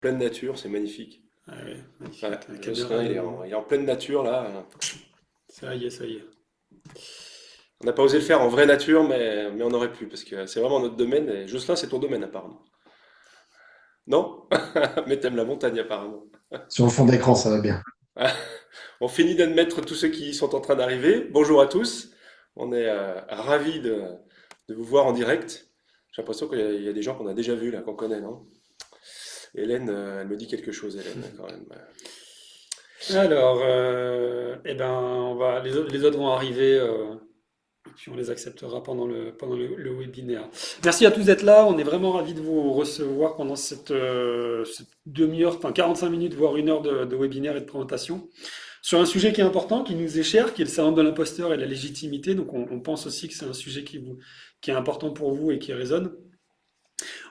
pleine nature, c'est magnifique. Ah ouais, Ouais, magnifique. La caméra, Jocelyn, il est en pleine nature là. ça y est, ça y est. On n'a pas osé le faire en vraie nature, mais on aurait pu, parce que c'est vraiment notre domaine. Et Jocelyn, c'est ton domaine apparemment. Non? Mais t'aimes la montagne apparemment. Sur le fond d'écran, ça va bien. On finit d'admettre tous ceux qui sont en train d'arriver. Bonjour à tous. On est ravis de vous voir en direct. J'ai l'impression qu'il y a des gens qu'on a déjà vus là, qu'on connaît, non? Hélène, elle me dit quelque chose, Hélène, quand même. Alors, eh ben, les autres vont arriver, et puis on les acceptera pendant le webinaire. Merci à tous d'être là. On est vraiment ravis de vous recevoir pendant cette demi-heure, enfin 45 minutes, voire une heure de webinaire et de présentation sur un sujet qui est important, qui nous est cher, qui est le syndrome de l'imposteur et la légitimité. Donc, on pense aussi que c'est un sujet qui est important pour vous et qui résonne.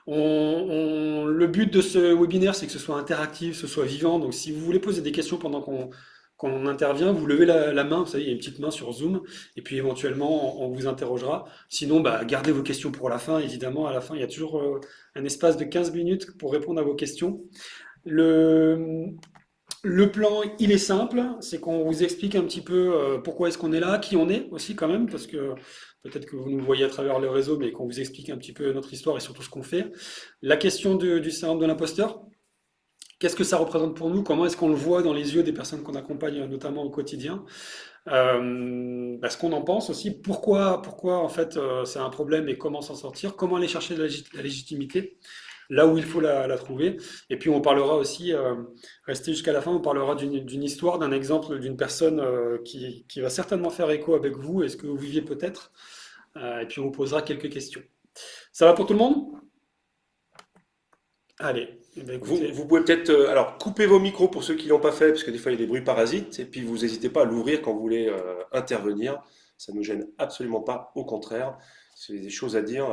Le but de ce webinaire, c'est que ce soit interactif, ce soit vivant. Donc, si vous voulez poser des questions pendant qu'on intervient, vous levez la main. Vous savez, il y a une petite main sur Zoom, et puis éventuellement, on vous interrogera. Sinon, bah, gardez vos questions pour la fin. Évidemment, à la fin, il y a toujours un espace de 15 minutes pour répondre à vos questions. Le, le plan, il est simple, c'est qu'on vous explique un petit peu pourquoi est-ce qu'on est là, qui on est aussi quand même, parce que peut-être que vous nous voyez à travers le réseau, mais qu'on vous explique un petit peu notre histoire et surtout ce qu'on fait. La question du syndrome de l'imposteur, qu'est-ce que ça représente pour nous? Comment est-ce qu'on le voit dans les yeux des personnes qu'on accompagne, notamment au quotidien? Ce qu'on en pense aussi, pourquoi en fait c'est un problème et comment s'en sortir? Comment aller chercher la légitimité? Là où il faut la trouver. Et puis on parlera aussi, restez jusqu'à la fin, on parlera d'une histoire, d'un exemple d'une personne qui va certainement faire écho avec vous et ce que vous viviez peut-être. Et puis on vous posera quelques questions. Ça va pour tout le monde? Allez, eh ben, Vous écoutez. pouvez peut-être alors couper vos micros pour ceux qui l'ont pas fait, parce que des fois il y a des bruits parasites, et puis vous n'hésitez pas à l'ouvrir quand vous voulez intervenir. Ça ne nous gêne absolument pas, au contraire. C'est des choses à dire.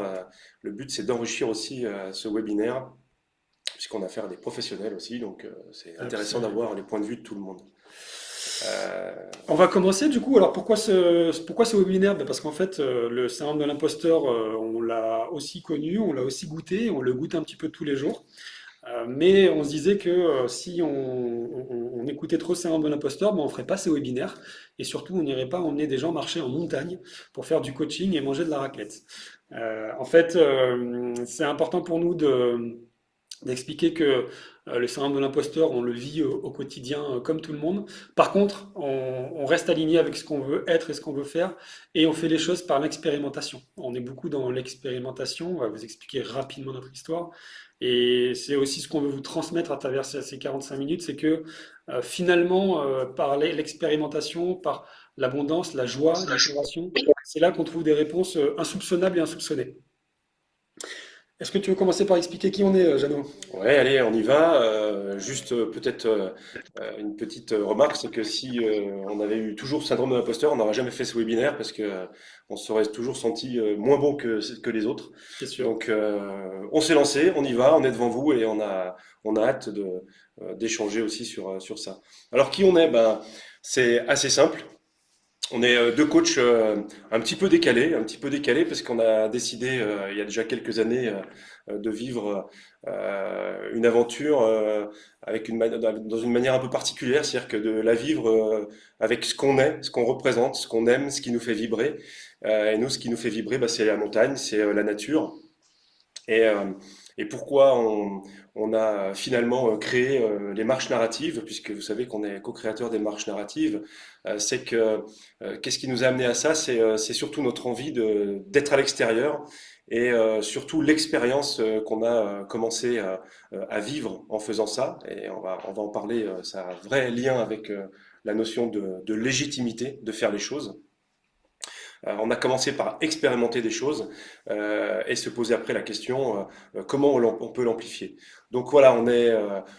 Le but c'est d'enrichir aussi ce webinaire, puisqu'on a affaire à des professionnels aussi, donc c'est intéressant Absolument. d'avoir les points de vue de tout le monde. Euh, On va commencer du coup. Alors pourquoi ce webinaire? Ben, parce qu'en fait, le syndrome de l'imposteur, on l'a aussi connu, on l'a aussi goûté, on le goûte un petit peu tous les jours. Mais on se disait que si on écoutait trop syndrome de l'imposteur, ben on ferait pas ces webinaires et surtout on n'irait pas emmener des gens marcher en montagne pour faire du coaching et manger de la raclette. En fait, c'est important pour nous d'expliquer que le syndrome de l'imposteur, on le vit au quotidien comme tout le monde. Par contre, on reste aligné avec ce qu'on veut être et ce qu'on veut faire, et on fait les choses par l'expérimentation. On est beaucoup dans l'expérimentation, on va vous expliquer rapidement notre histoire, et c'est aussi ce qu'on veut vous transmettre à travers ces 45 minutes, c'est que finalement, par l'expérimentation, par l'abondance, la joie, l'inspiration, c'est là qu'on trouve des réponses insoupçonnables et insoupçonnées. Est-ce que tu veux commencer par expliquer qui on est, Jeannot? Ouais, allez, on y va. Juste peut-être une petite remarque, c'est que si on avait eu toujours ce syndrome de l'imposteur, on n'aurait jamais fait ce webinaire parce que on se serait toujours senti moins bon que les autres. C'est sûr. Donc on s'est lancé, on y va, on est devant vous et on a hâte d'échanger aussi sur ça. Alors qui on est? Ben, c'est assez simple. On est deux coachs un petit peu décalés parce qu'on a décidé il y a déjà quelques années de vivre une aventure dans une manière un peu particulière, c'est-à-dire que de la vivre avec ce qu'on est, ce qu'on représente, ce qu'on aime, ce qui nous fait vibrer. Et nous, ce qui nous fait vibrer, bah, c'est la montagne, c'est la nature. Et, euh, et pourquoi on a finalement créé les marches narratives, puisque vous savez qu'on est co-créateur des marches narratives, c'est que qu'est-ce qui nous a amené à ça? C'est surtout notre envie d'être à l'extérieur et surtout l'expérience qu'on a commencé à vivre en faisant ça. Et on va en parler, ça a un vrai lien avec la notion de légitimité de faire les choses. On a commencé par expérimenter des choses et se poser après la question comment on peut l'amplifier. Donc voilà,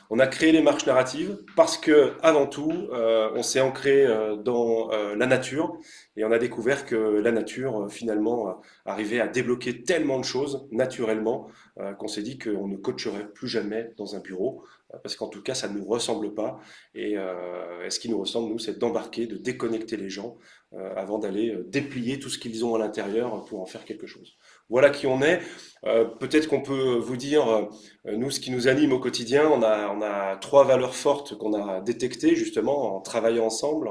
on a créé les marches narratives parce que avant tout, on s'est ancré dans la nature et on a découvert que la nature finalement arrivait à débloquer tellement de choses naturellement qu'on s'est dit qu'on ne coacherait plus jamais dans un bureau parce qu'en tout cas ça ne nous ressemble pas et ce qui nous ressemble nous c'est d'embarquer, de déconnecter les gens avant d'aller déplier tout ce qu'ils ont à l'intérieur pour en faire quelque chose. Voilà qui on est. Peut-être qu'on peut vous dire, nous, ce qui nous anime au quotidien, on a trois valeurs fortes qu'on a détectées justement en travaillant ensemble,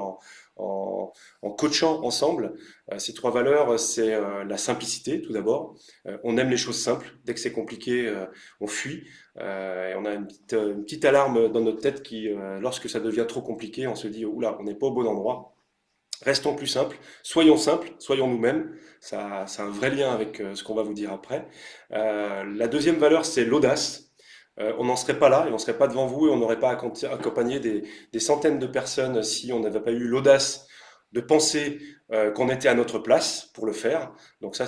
en coachant ensemble. Ces trois valeurs, c'est la simplicité tout d'abord. On aime les choses simples. Dès que c'est compliqué, on fuit. Et on a une petite alarme dans notre tête qui, lorsque ça devient trop compliqué, on se dit, oula, on n'est pas au bon endroit. Restons plus simples, soyons nous-mêmes. Ça a un vrai lien avec ce qu'on va vous dire après. La deuxième valeur, c'est l'audace. On n'en serait pas là et on ne serait pas devant vous et on n'aurait pas accompagné des centaines de personnes si on n'avait pas eu l'audace de penser qu'on était à notre place pour le faire. Donc ça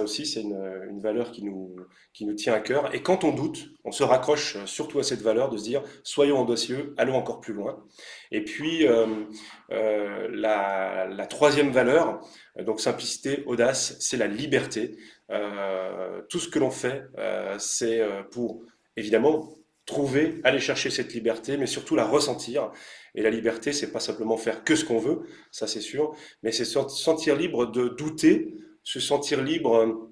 aussi, c'est une valeur qui nous tient à cœur. Et quand on doute, on se raccroche surtout à cette valeur de se dire, soyons audacieux, allons encore plus loin. Et puis, la troisième valeur, donc simplicité, audace, c'est la liberté. Tout ce que l'on fait, c'est pour, évidemment, trouver, aller chercher cette liberté, mais surtout la ressentir. Et la liberté, c'est pas simplement faire que ce qu'on veut, ça c'est sûr, mais c'est se sentir libre de douter, se sentir libre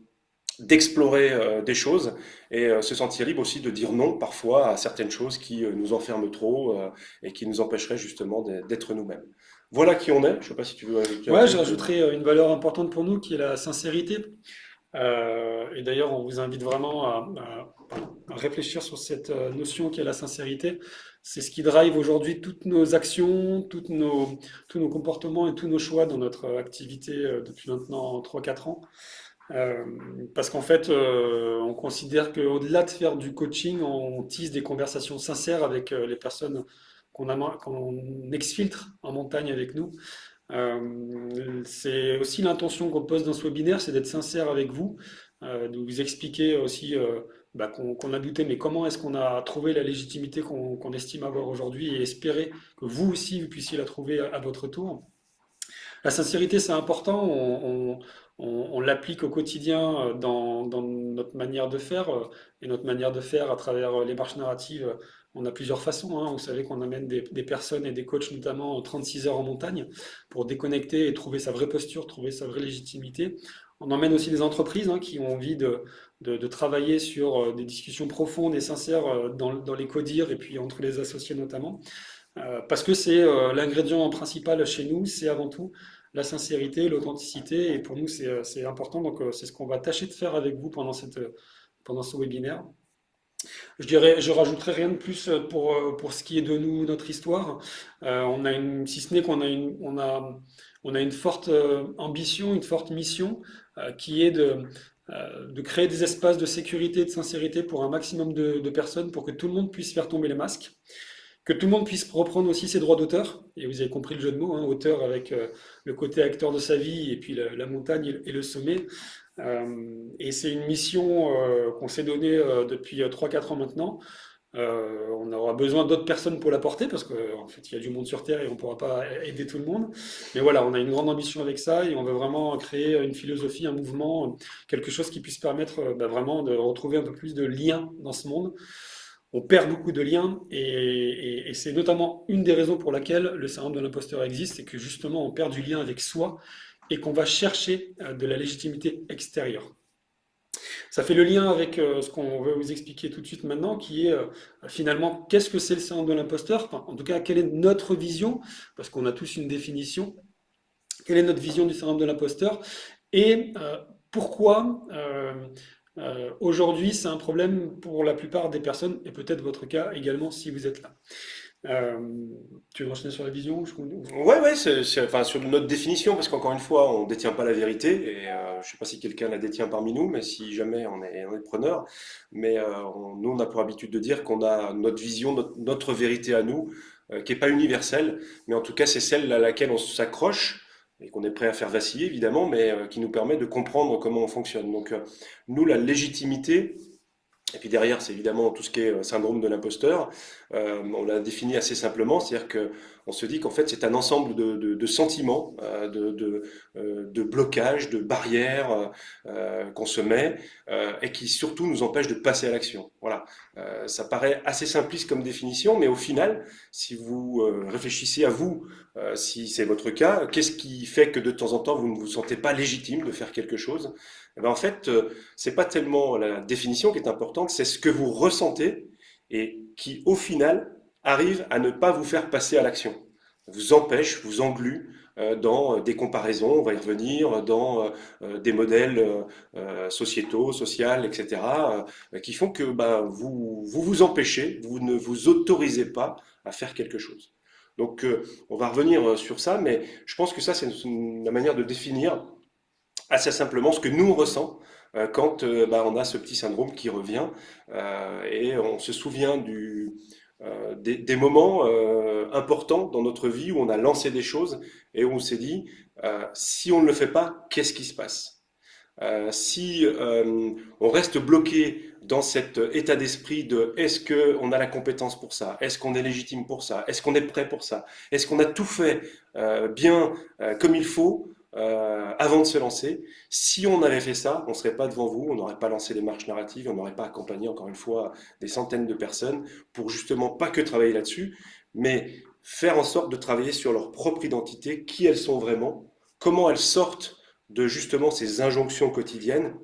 d'explorer des choses et se sentir libre aussi de dire non parfois à certaines choses qui nous enferment trop et qui nous empêcheraient justement d'être nous-mêmes. Voilà qui on est. Je sais pas si tu veux ajouter un Ouais, je truc. rajouterais une valeur importante pour nous qui est la sincérité. Et d'ailleurs, on vous invite vraiment à réfléchir sur cette notion qui est la sincérité. C'est ce qui drive aujourd'hui toutes nos actions, tous nos comportements et tous nos choix dans notre activité depuis maintenant 3 4 ans. Euh, Parce qu'en fait, on considère qu'au-delà de faire du coaching, on tisse des conversations sincères avec les personnes qu'on exfiltre en montagne avec nous. C'est aussi l'intention qu'on pose dans ce webinaire, c'est d'être sincère avec vous, de vous expliquer aussi qu'on a douté, mais comment est-ce qu'on a trouvé la légitimité qu'on estime avoir aujourd'hui et espérer que vous aussi vous puissiez la trouver à votre tour. La sincérité, c'est important. On l'applique au quotidien dans notre manière de faire et notre manière de faire à travers les marches narratives. On a plusieurs façons, hein. Vous savez qu'on amène des personnes et des coachs notamment 36 heures en montagne pour déconnecter et trouver sa vraie posture, trouver sa vraie légitimité. On emmène aussi des entreprises qui ont envie de travailler sur des discussions profondes et sincères dans les codires et puis entre les associés notamment. Parce que c'est l'ingrédient principal chez nous, c'est avant tout la sincérité, l'authenticité, et pour nous c'est important, donc c'est ce qu'on va tâcher de faire avec vous pendant ce webinaire. Je rajouterai rien de plus pour ce qui est de nous, notre histoire. Si ce n'est qu'on a on a une forte ambition, une forte mission, qui est de créer des espaces de sécurité et de sincérité pour un maximum de personnes, pour que tout le monde puisse faire tomber les masques. Que tout le monde puisse reprendre aussi ses droits d'auteur, et vous avez compris le jeu de mots, hein, auteur avec le côté acteur de sa vie, et puis la montagne et le sommet. Et c'est une mission qu'on s'est donnée depuis 3 4 ans maintenant. On aura besoin d'autres personnes pour la porter, parce qu'en fait, il y a du monde sur Terre et on ne pourra pas aider tout le monde. Mais voilà, on a une grande ambition avec ça, et on veut vraiment créer une philosophie, un mouvement, quelque chose qui puisse permettre vraiment de retrouver un peu plus de liens dans ce monde. On perd beaucoup de liens et c'est notamment une des raisons pour laquelle le syndrome de l'imposteur existe, c'est que justement on perd du lien avec soi et qu'on va chercher de la légitimité extérieure. Ça fait le lien avec ce qu'on veut vous expliquer tout de suite maintenant, qui est finalement qu'est-ce que c'est le syndrome de l'imposteur, enfin, en tout cas quelle est notre vision, parce qu'on a tous une définition, quelle est notre vision du syndrome de l'imposteur et pourquoi aujourd'hui, c'est un problème pour la plupart des personnes, et peut-être votre cas également si vous êtes là. Euh, Tu veux enchaîner sur la vision? Ouais, enfin, sur notre définition, parce qu'encore une fois, on ne détient pas la vérité, et je ne sais pas si quelqu'un la détient parmi nous, mais si jamais on est preneur, mais nous, on a pour habitude de dire qu'on a notre vision, notre vérité à nous, qui n'est pas universelle, mais en tout cas, c'est celle à laquelle on s'accroche, et qu'on est prêt à faire vaciller, évidemment, mais qui nous permet de comprendre comment on fonctionne. Donc, nous, la légitimité, et puis derrière, c'est évidemment tout ce qui est syndrome de l'imposteur. On l'a défini assez simplement, c'est-à-dire que on se dit qu'en fait c'est un ensemble de sentiments, de blocages, de barrières qu'on se met et qui surtout nous empêchent de passer à l'action. Voilà, ça paraît assez simpliste comme définition, mais au final, si vous réfléchissez à vous, si c'est votre cas, qu'est-ce qui fait que de temps en temps vous ne vous sentez pas légitime de faire quelque chose? Eh ben, en fait, c'est pas tellement la définition qui est importante, c'est ce que vous ressentez et qui, au final, arrive à ne pas vous faire passer à l'action. Vous empêche, vous englue dans des comparaisons, on va y revenir, dans des modèles sociétaux, sociaux, etc., qui font que ben, vous empêchez, vous ne vous autorisez pas à faire quelque chose. Donc, on va revenir sur ça, mais je pense que ça, c'est la manière de définir assez simplement ce que nous on ressent quand bah, on a ce petit syndrome qui revient et on se souvient des moments importants dans notre vie où on a lancé des choses et où on s'est dit si on ne le fait pas, qu'est-ce qui se passe? Si on reste bloqué dans cet état d'esprit de est-ce qu'on a la compétence pour ça? Est-ce qu'on est légitime pour ça? Est-ce qu'on est prêt pour ça? Est-ce qu'on a tout fait bien comme il faut avant de se lancer? Si on avait fait ça, on ne serait pas devant vous, on n'aurait pas lancé les marches narratives, on n'aurait pas accompagné encore une fois des centaines de personnes pour justement pas que travailler là-dessus, mais faire en sorte de travailler sur leur propre identité, qui elles sont vraiment, comment elles sortent de justement ces injonctions quotidiennes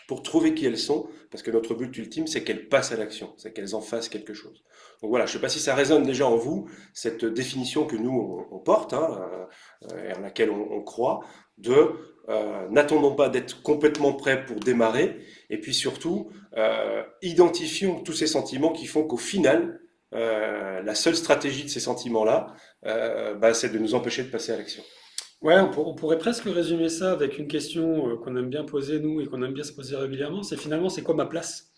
pour trouver qui elles sont, parce que notre but ultime, c'est qu'elles passent à l'action, c'est qu'elles en fassent quelque chose. Donc voilà, je ne sais pas si ça résonne déjà en vous, cette définition que nous, on porte, hein, et en laquelle on croit, de n'attendons pas d'être complètement prêts pour démarrer, et puis surtout, identifions tous ces sentiments qui font qu'au final, la seule stratégie de ces sentiments-là, bah, c'est de nous empêcher de passer à l'action. Ouais, on pourrait presque résumer ça avec une question qu'on aime bien poser nous et qu'on aime bien se poser régulièrement, c'est finalement c'est quoi ma place?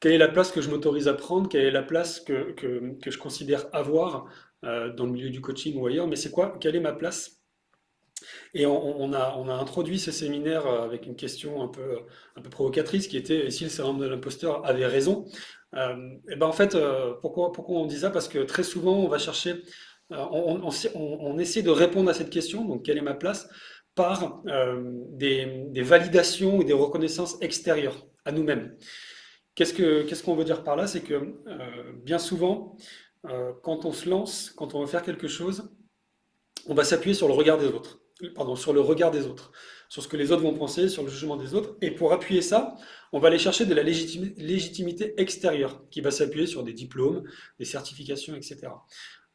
Quelle est la place que je m'autorise à prendre? Quelle est la place que je considère avoir dans le milieu du coaching ou ailleurs? Mais c'est quoi? Quelle est ma place? Et on a introduit ce séminaire avec une question un peu provocatrice qui était et si le syndrome de l'imposteur avait raison? Et ben en fait, pourquoi on dit ça? Parce que très souvent, on va chercher, on essaie de répondre à cette question, donc quelle est ma place, par des validations ou des reconnaissances extérieures à nous-mêmes. Qu'est-ce qu'on veut dire par là? C'est que bien souvent, quand on se lance, quand on veut faire quelque chose, on va s'appuyer sur le regard des autres. Pardon, sur le regard des autres, sur ce que les autres vont penser, sur le jugement des autres. Et pour appuyer ça, on va aller chercher de la légitimité extérieure, qui va s'appuyer sur des diplômes, des certifications, etc.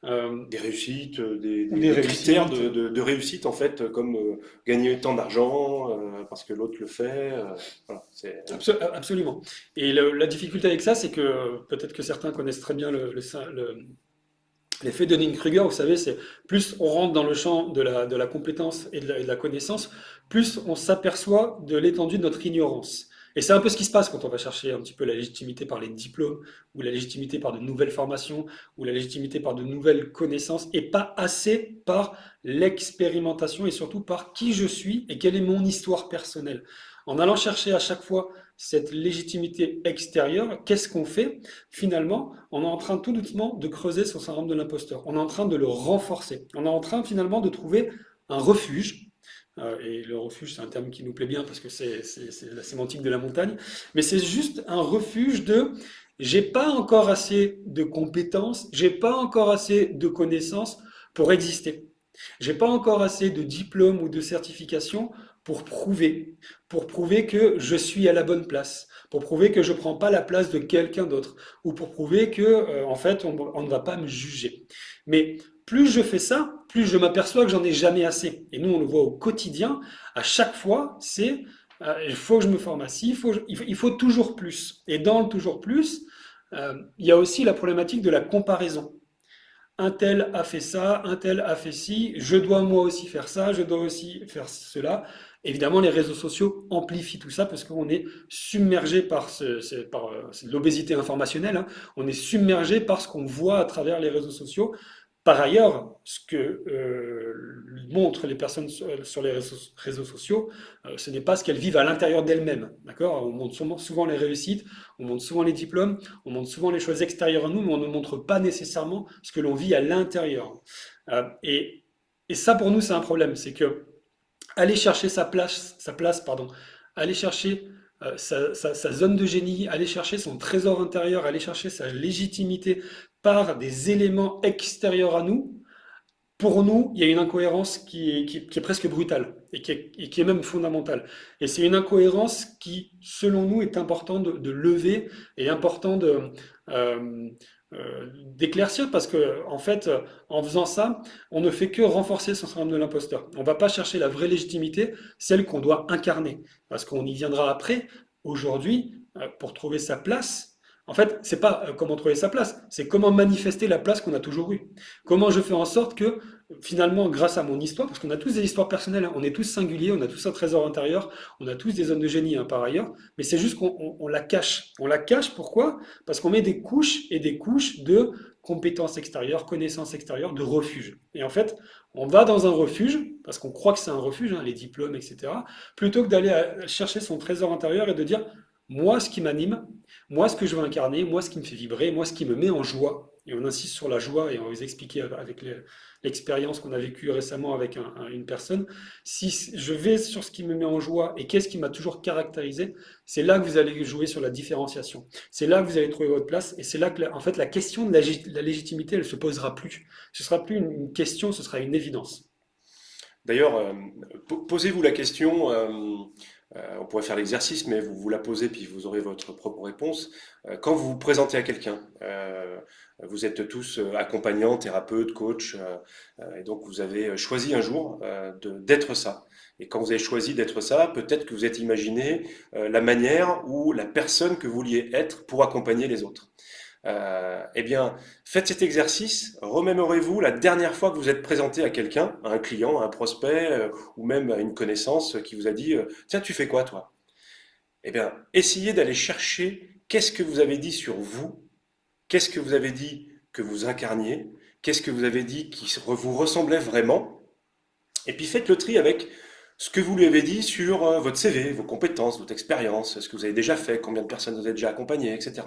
Des réussites, Des des critères réussites. de réussite en fait, comme gagner tant d'argent parce que l'autre le fait. Voilà, c'est Absolument. Et la difficulté avec ça, c'est que peut-être que certains connaissent très bien l'effet de Dunning-Kruger. Vous savez, c'est plus on rentre dans le champ de la compétence et de la connaissance, plus on s'aperçoit de l'étendue de notre ignorance. Et c'est un peu ce qui se passe quand on va chercher un petit peu la légitimité par les diplômes, ou la légitimité par de nouvelles formations, ou la légitimité par de nouvelles connaissances, et pas assez par l'expérimentation et surtout par qui je suis et quelle est mon histoire personnelle. En allant chercher à chaque fois cette légitimité extérieure, qu'est-ce qu'on fait? Finalement, on est en train tout doucement de creuser son syndrome de l'imposteur. On est en train de le renforcer. On est en train finalement de trouver un refuge. Et le refuge, c'est un terme qui nous plaît bien parce que c'est la sémantique de la montagne. Mais c'est juste un refuge de j'ai pas encore assez de compétences, j'ai pas encore assez de connaissances pour exister. J'ai pas encore assez de diplômes ou de certifications pour prouver que je suis à la bonne place, pour prouver que je prends pas la place de quelqu'un d'autre, ou pour prouver que, en fait, on ne va pas me juger. Mais plus je fais ça, plus je m'aperçois que j'en ai jamais assez. Et nous, on le voit au quotidien. À chaque fois, c'est il faut que je me forme à ci, il faut toujours plus. Et dans le toujours plus, il y a aussi la problématique de la comparaison. Un tel a fait ça, un tel a fait ci, je dois moi aussi faire ça, je dois aussi faire cela. Évidemment, les réseaux sociaux amplifient tout ça parce qu'on est submergé par, c'est l'obésité informationnelle, hein. On est submergé par ce qu'on voit à travers les réseaux sociaux. Par ailleurs, ce que montrent les personnes sur les réseaux sociaux, ce n'est pas ce qu'elles vivent à l'intérieur d'elles-mêmes. D'accord? On montre souvent les réussites, on montre souvent les diplômes, on montre souvent les choses extérieures à nous, mais on ne montre pas nécessairement ce que l'on vit à l'intérieur. Et ça, pour nous, c'est un problème. C'est que aller chercher sa place, pardon, aller chercher sa zone de génie, aller chercher son trésor intérieur, aller chercher sa légitimité par des éléments extérieurs à nous, pour nous, il y a une incohérence qui est presque brutale et qui est même fondamentale. Et c'est une incohérence qui, selon nous, est important de lever et important euh, d'éclaircir parce que, en fait, en faisant ça, on ne fait que renforcer son syndrome de l'imposteur. On ne va pas chercher la vraie légitimité, celle qu'on doit incarner. Parce qu'on y viendra après. Aujourd'hui, pour trouver sa place, en fait, c'est pas comment trouver sa place, c'est comment manifester la place qu'on a toujours eue. Comment je fais en sorte que, finalement, grâce à mon histoire, parce qu'on a tous des histoires personnelles, hein, on est tous singuliers, on a tous un trésor intérieur, on a tous des zones de génie hein, par ailleurs, mais c'est juste qu'on la cache. On la cache, pourquoi? Parce qu'on met des couches et des couches de compétences extérieures, connaissances extérieures, de refuge. Et en fait, on va dans un refuge, parce qu'on croit que c'est un refuge, hein, les diplômes, etc., plutôt que d'aller chercher son trésor intérieur et de dire, moi, ce qui m'anime, moi, ce que je veux incarner, moi, ce qui me fait vibrer, moi, ce qui me met en joie, et on insiste sur la joie, et on va vous expliquer avec l'expérience qu'on a vécue récemment avec une personne, si je vais sur ce qui me met en joie et qu'est-ce qui m'a toujours caractérisé, c'est là que vous allez jouer sur la différenciation. C'est là que vous allez trouver votre place, et c'est là que, en fait, la question de la légitimité, elle se posera plus. Ce sera plus une question, ce sera une évidence. D'ailleurs, posez-vous la question, on pourrait faire l'exercice, mais vous vous la posez puis vous aurez votre propre réponse. Quand vous vous présentez à quelqu'un, vous êtes tous accompagnants, thérapeutes, coachs, et donc vous avez choisi un jour d'être ça. Et quand vous avez choisi d'être ça, peut-être que vous êtes imaginé la manière ou la personne que vous vouliez être pour accompagner les autres. Eh bien, faites cet exercice, remémorez-vous la dernière fois que vous êtes présenté à quelqu'un, à un client, à un prospect, ou même à une connaissance qui vous a dit tiens, tu fais quoi toi? Eh bien, essayez d'aller chercher qu'est-ce que vous avez dit sur vous, qu'est-ce que vous avez dit que vous incarniez, qu'est-ce que vous avez dit qui vous ressemblait vraiment, et puis faites le tri avec ce que vous lui avez dit sur votre CV, vos compétences, votre expérience, ce que vous avez déjà fait, combien de personnes vous avez déjà accompagnées, etc.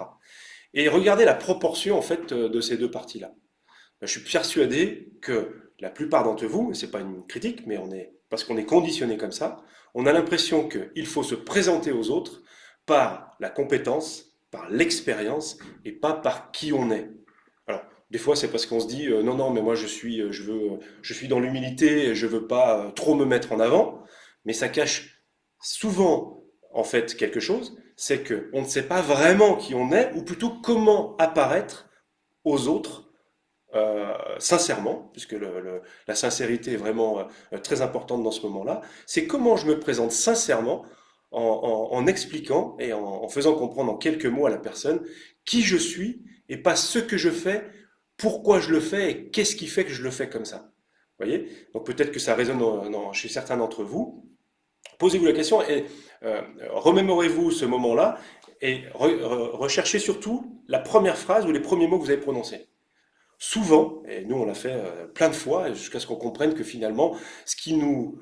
Et regardez la proportion en fait de ces deux parties-là. Je suis persuadé que la plupart d'entre vous, et c'est pas une critique, mais parce qu'on est conditionné comme ça, on a l'impression qu'il faut se présenter aux autres par la compétence, par l'expérience et pas par qui on est. Alors, des fois, c'est parce qu'on se dit non, non, mais moi je suis dans l'humilité, et je veux pas trop me mettre en avant, mais ça cache souvent en fait quelque chose, c'est que on ne sait pas vraiment qui on est, ou plutôt comment apparaître aux autres sincèrement, puisque la sincérité est vraiment très importante dans ce moment-là. C'est comment je me présente sincèrement en expliquant et en faisant comprendre en quelques mots à la personne qui je suis et pas ce que je fais, pourquoi je le fais et qu'est-ce qui fait que je le fais comme ça. Vous voyez? Donc peut-être que ça résonne chez certains d'entre vous. Posez-vous la question et remémorez-vous ce moment-là et recherchez surtout la première phrase ou les premiers mots que vous avez prononcés. Souvent, et nous on l'a fait plein de fois, jusqu'à ce qu'on comprenne que finalement, ce qui nous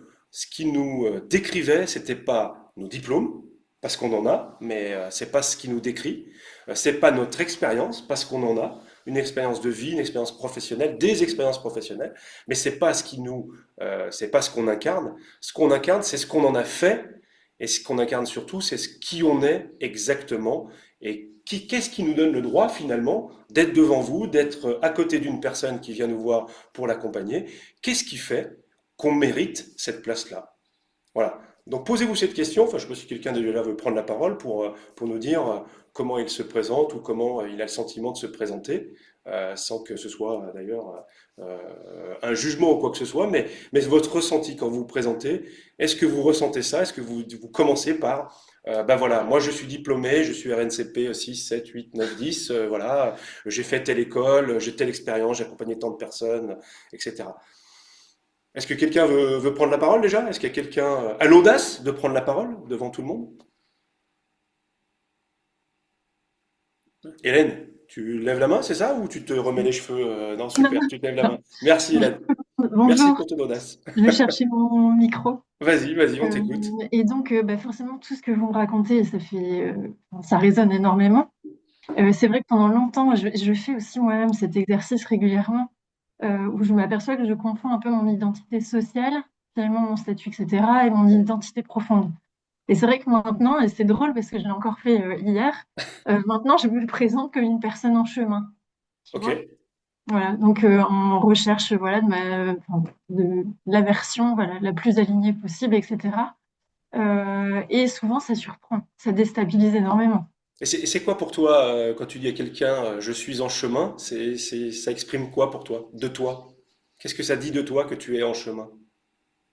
décrivait, c'était pas nos diplômes, parce qu'on en a, mais c'est pas ce qui nous décrit, c'est pas notre expérience, parce qu'on en a, une expérience de vie, une expérience professionnelle, des expériences professionnelles, mais c'est pas ce qu'on incarne. Ce qu'on incarne, c'est ce qu'on en a fait, et ce qu'on incarne surtout, c'est ce qui on est exactement, et qu'est-ce qui nous donne le droit finalement d'être devant vous, d'être à côté d'une personne qui vient nous voir pour l'accompagner. Qu'est-ce qui fait qu'on mérite cette place-là? Voilà. Donc posez-vous cette question. Enfin, je ne sais pas si quelqu'un déjà là veut prendre la parole pour nous dire comment il se présente ou comment il a le sentiment de se présenter, sans que ce soit d'ailleurs un jugement ou quoi que ce soit, mais votre ressenti quand vous vous présentez, est-ce que vous ressentez ça? Est-ce que vous commencez par ben voilà, moi je suis diplômé, je suis RNCP 6, 7, 8, 9, 10, voilà, j'ai fait telle école, j'ai telle expérience, j'ai accompagné tant de personnes, etc. Est-ce que quelqu'un veut prendre la parole déjà? Est-ce qu'il y a quelqu'un a l'audace de prendre la parole devant tout le monde? Hélène, tu lèves la main, c'est ça? Ou tu te remets les cheveux? Non, Non, super, tu te lèves la main. Merci Hélène, merci bonjour, pour ton audace. je vais chercher mon micro. Vas-y, vas-y, on Euh, t'écoute. et donc, bah, forcément, tout ce que vous me racontez, ça résonne énormément. C'est vrai que pendant longtemps, je fais aussi moi-même cet exercice régulièrement, où je m'aperçois que je confonds un peu mon identité sociale, finalement mon statut, etc., et mon identité profonde. Et c'est vrai que maintenant, et c'est drôle parce que je l'ai encore fait hier, maintenant je me présente comme une personne en chemin, tu Ok, vois. Voilà, donc en recherche voilà, enfin, de la version voilà, la plus alignée possible, etc. Et souvent, ça surprend, ça déstabilise énormément. Et c'est quoi pour toi, quand tu dis à quelqu'un je suis en chemin, ça exprime quoi pour toi, de toi? Qu'est-ce que ça dit de toi que tu es en chemin?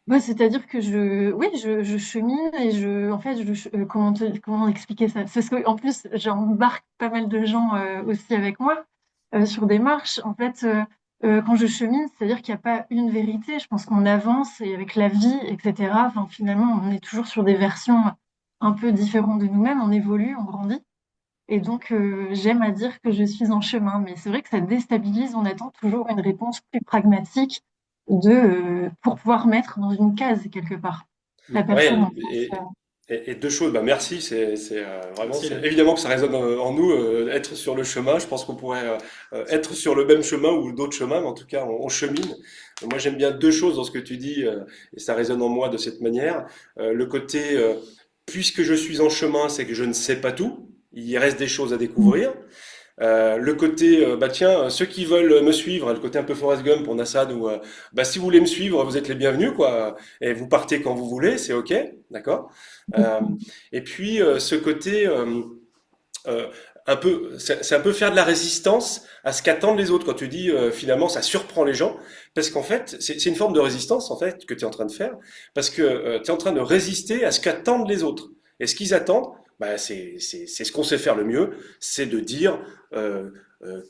Ouais, c'est-à-dire que oui, je chemine et en fait, comment expliquer ça? C'est parce qu'en plus, j'embarque pas mal de gens aussi avec moi sur des marches. En fait, quand je chemine, c'est-à-dire qu'il n'y a pas une vérité. Je pense qu'on avance et avec la vie, etc. Enfin, finalement, on est toujours sur des versions un peu différentes de nous-mêmes. On évolue, on grandit. Et donc, j'aime à dire que je suis en chemin, mais c'est vrai que ça déstabilise. On attend toujours une réponse plus pragmatique pour pouvoir mettre dans une case quelque part la personne Ouais, en face. et deux choses. Bah, merci, vraiment, Merci, c'est Hélène. évidemment que ça résonne en nous, être sur le chemin. Je pense qu'on pourrait être sur le même chemin ou d'autres chemins, mais en tout cas, on chemine. Moi, j'aime bien deux choses dans ce que tu dis, et ça résonne en moi de cette manière. Le côté, puisque je suis en chemin, c'est que je ne sais pas tout. Il reste des choses à découvrir. Le côté, bah tiens, ceux qui veulent me suivre, le côté un peu Forrest Gump, on a ça, où, bah si vous voulez me suivre, vous êtes les bienvenus, quoi. Et vous partez quand vous voulez, c'est OK, d'accord? Euh, et puis, ce côté, euh, c'est un peu faire de la résistance à ce qu'attendent les autres. Quand tu dis, finalement, ça surprend les gens, parce qu'en fait, c'est une forme de résistance, en fait, que tu es en train de faire, parce que tu es en train de résister à ce qu'attendent les autres. Et ce qu'ils attendent, bah, c'est ce qu'on sait faire le mieux, c'est de dire, euh,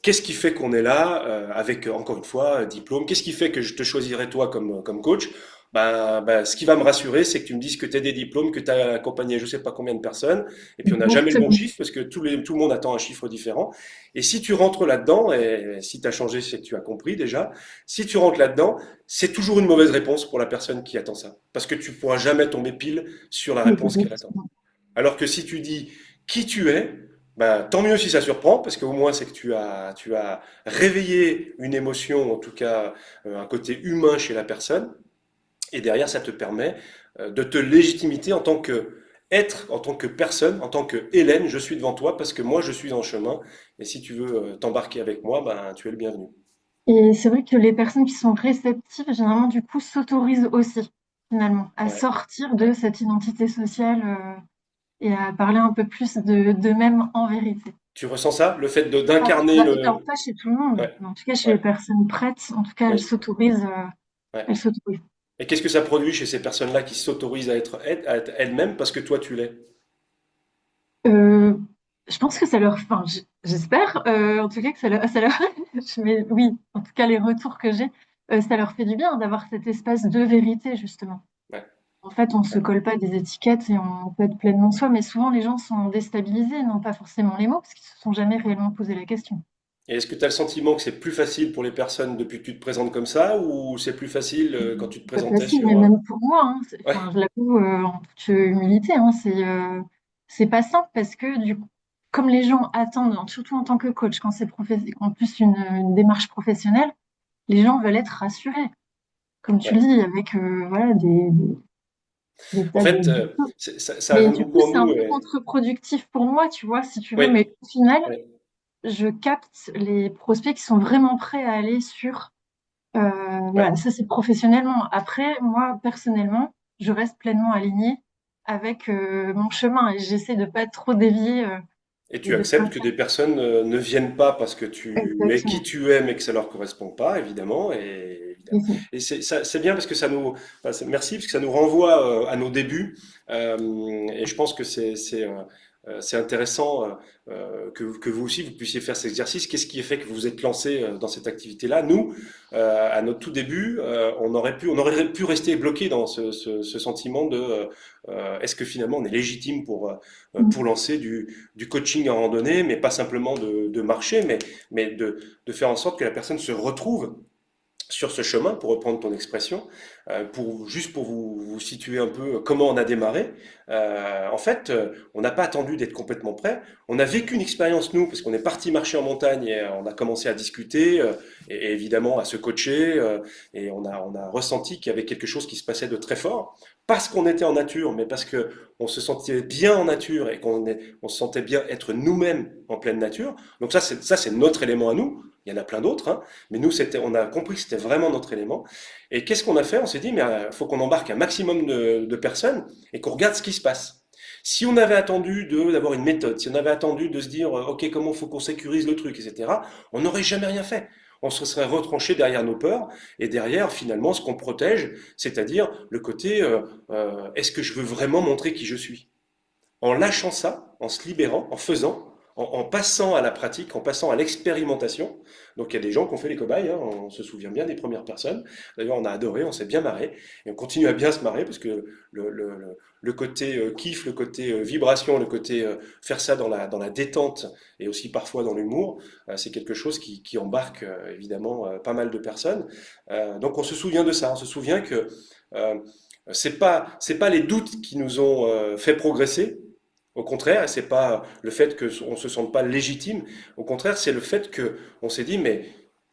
qu'est-ce qui fait qu'on est là, avec, encore une fois, un diplôme, qu'est-ce qui fait que je te choisirais toi comme coach? Ce qui va me rassurer, c'est que tu me dises que tu as des diplômes, que tu as accompagné je sais pas combien de personnes, et puis on n'a jamais le bon Exactement. chiffre parce que tout le monde attend un chiffre différent. Et si tu rentres là-dedans, et si tu as changé, c'est que tu as compris déjà, si tu rentres là-dedans, c'est toujours une mauvaise réponse pour la personne qui attend ça. Parce que tu pourras jamais tomber pile sur la réponse qu'elle attend. Alors que si tu dis qui tu es, bah, tant mieux si ça surprend, parce qu'au moins c'est que tu as réveillé une émotion, en tout cas un côté humain chez la personne, et derrière ça te permet de te légitimité en tant que être, en tant que personne, en tant que Hélène, je suis devant toi parce que moi je suis en chemin, et si tu veux t'embarquer avec moi, ben, tu es le bienvenu. Et c'est vrai que les personnes qui sont réceptives, généralement, du coup, s'autorisent aussi, finalement, à Ouais, sortir de ouais. cette identité sociale et à parler un peu plus d'eux-mêmes en vérité. Tu ressens ça, le fait Ah, d'incarner bah, alors, le... pas chez tout le monde, Ouais, mais en tout cas, chez ouais, les personnes prêtes, en tout cas, elles oui, s'autorisent. ouais. Elles s'autorisent. Et qu'est-ce que ça produit chez ces personnes-là qui s'autorisent à être elles-mêmes parce que toi tu l'es? Euh, je pense que ça leur, enfin, j'espère, en tout cas que ça leur, mais oui, en tout cas les retours que j'ai, ça leur fait du bien d'avoir cet espace de vérité justement. Ouais, En fait, on se ouais. colle pas des étiquettes et on peut être pleinement soi, mais souvent les gens sont déstabilisés, non pas forcément les mots, parce qu'ils se sont jamais réellement posé la question. Et est-ce que tu as le sentiment que c'est plus facile pour les personnes depuis que tu te présentes comme ça, ou c'est plus facile quand tu te Pas présentais facile, mais sur... même pour moi, hein, Ouais, enfin, je l'avoue en toute humilité, hein, c'est pas simple parce que du coup, comme les gens attendent, surtout en tant que coach, quand c'est en plus une démarche professionnelle, les gens veulent être rassurés, comme tu le ouais. dis, avec voilà, des En tas fait, de choses. ça Mais résonne du coup, beaucoup en c'est un nous. peu contre-productif pour moi, tu vois, si tu veux. Oui, Mais au final, oui, je capte les prospects qui sont vraiment prêts à aller sur ouais. voilà, ça c'est professionnellement. Après, moi, personnellement, je reste pleinement alignée avec mon chemin et j'essaie de pas trop dévier Et et tu d'être acceptes que des personnes ne viennent pas parce que tu es qui exactement. tu aimes et que ça leur correspond pas, évidemment. C'est ça. Et c'est bien parce que ça nous, enfin, merci parce que ça nous renvoie à nos débuts. Et je pense que c'est intéressant que vous aussi vous puissiez faire cet exercice. Qu'est-ce qui a fait que vous vous êtes lancé dans cette activité-là? Nous, à notre tout début, on aurait pu rester bloqué dans ce sentiment de est-ce que finalement on est légitime pour lancer du coaching en randonnée, mais pas simplement de marcher, mais de faire en sorte que la personne se retrouve sur ce chemin, pour reprendre ton expression, Juste pour vous situer un peu comment on a démarré, en fait, on n'a pas attendu d'être complètement prêt. On a vécu une expérience, nous, parce qu'on est parti marcher en montagne et on a commencé à discuter et évidemment à se coacher et on a ressenti qu'il y avait quelque chose qui se passait de très fort. Parce qu'on était en nature, mais parce que on se sentait bien en nature et on se sentait bien être nous-mêmes en pleine nature. Donc ça, c'est notre élément à nous. Il y en a plein d'autres, hein. Mais nous, on a compris que c'était vraiment notre élément. Et qu'est-ce qu'on a fait? On s'est dit, mais il faut qu'on embarque un maximum de personnes et qu'on regarde ce qui se passe. Si on avait attendu d'avoir une méthode, si on avait attendu de se dire, OK, comment il faut qu'on sécurise le truc, etc., on n'aurait jamais rien fait. On se serait retranché derrière nos peurs et derrière, finalement, ce qu'on protège, c'est-à-dire le côté, est-ce que je veux vraiment montrer qui je suis? En lâchant ça, en se libérant, en faisant, en passant à la pratique, en passant à l'expérimentation. Donc il y a des gens qui ont fait les cobayes, hein, on se souvient bien des premières personnes. D'ailleurs, on a adoré, on s'est bien marré, et on continue à bien se marrer parce que le côté kiff, le côté vibration, le côté faire ça dans la détente et aussi parfois dans l'humour, c'est quelque chose qui embarque évidemment pas mal de personnes. Donc on se souvient de ça, on se souvient que euh, c'est pas les doutes qui nous ont fait progresser. Au contraire, c'est pas le fait qu'on se sente pas légitime. Au contraire, c'est le fait que on s'est dit, mais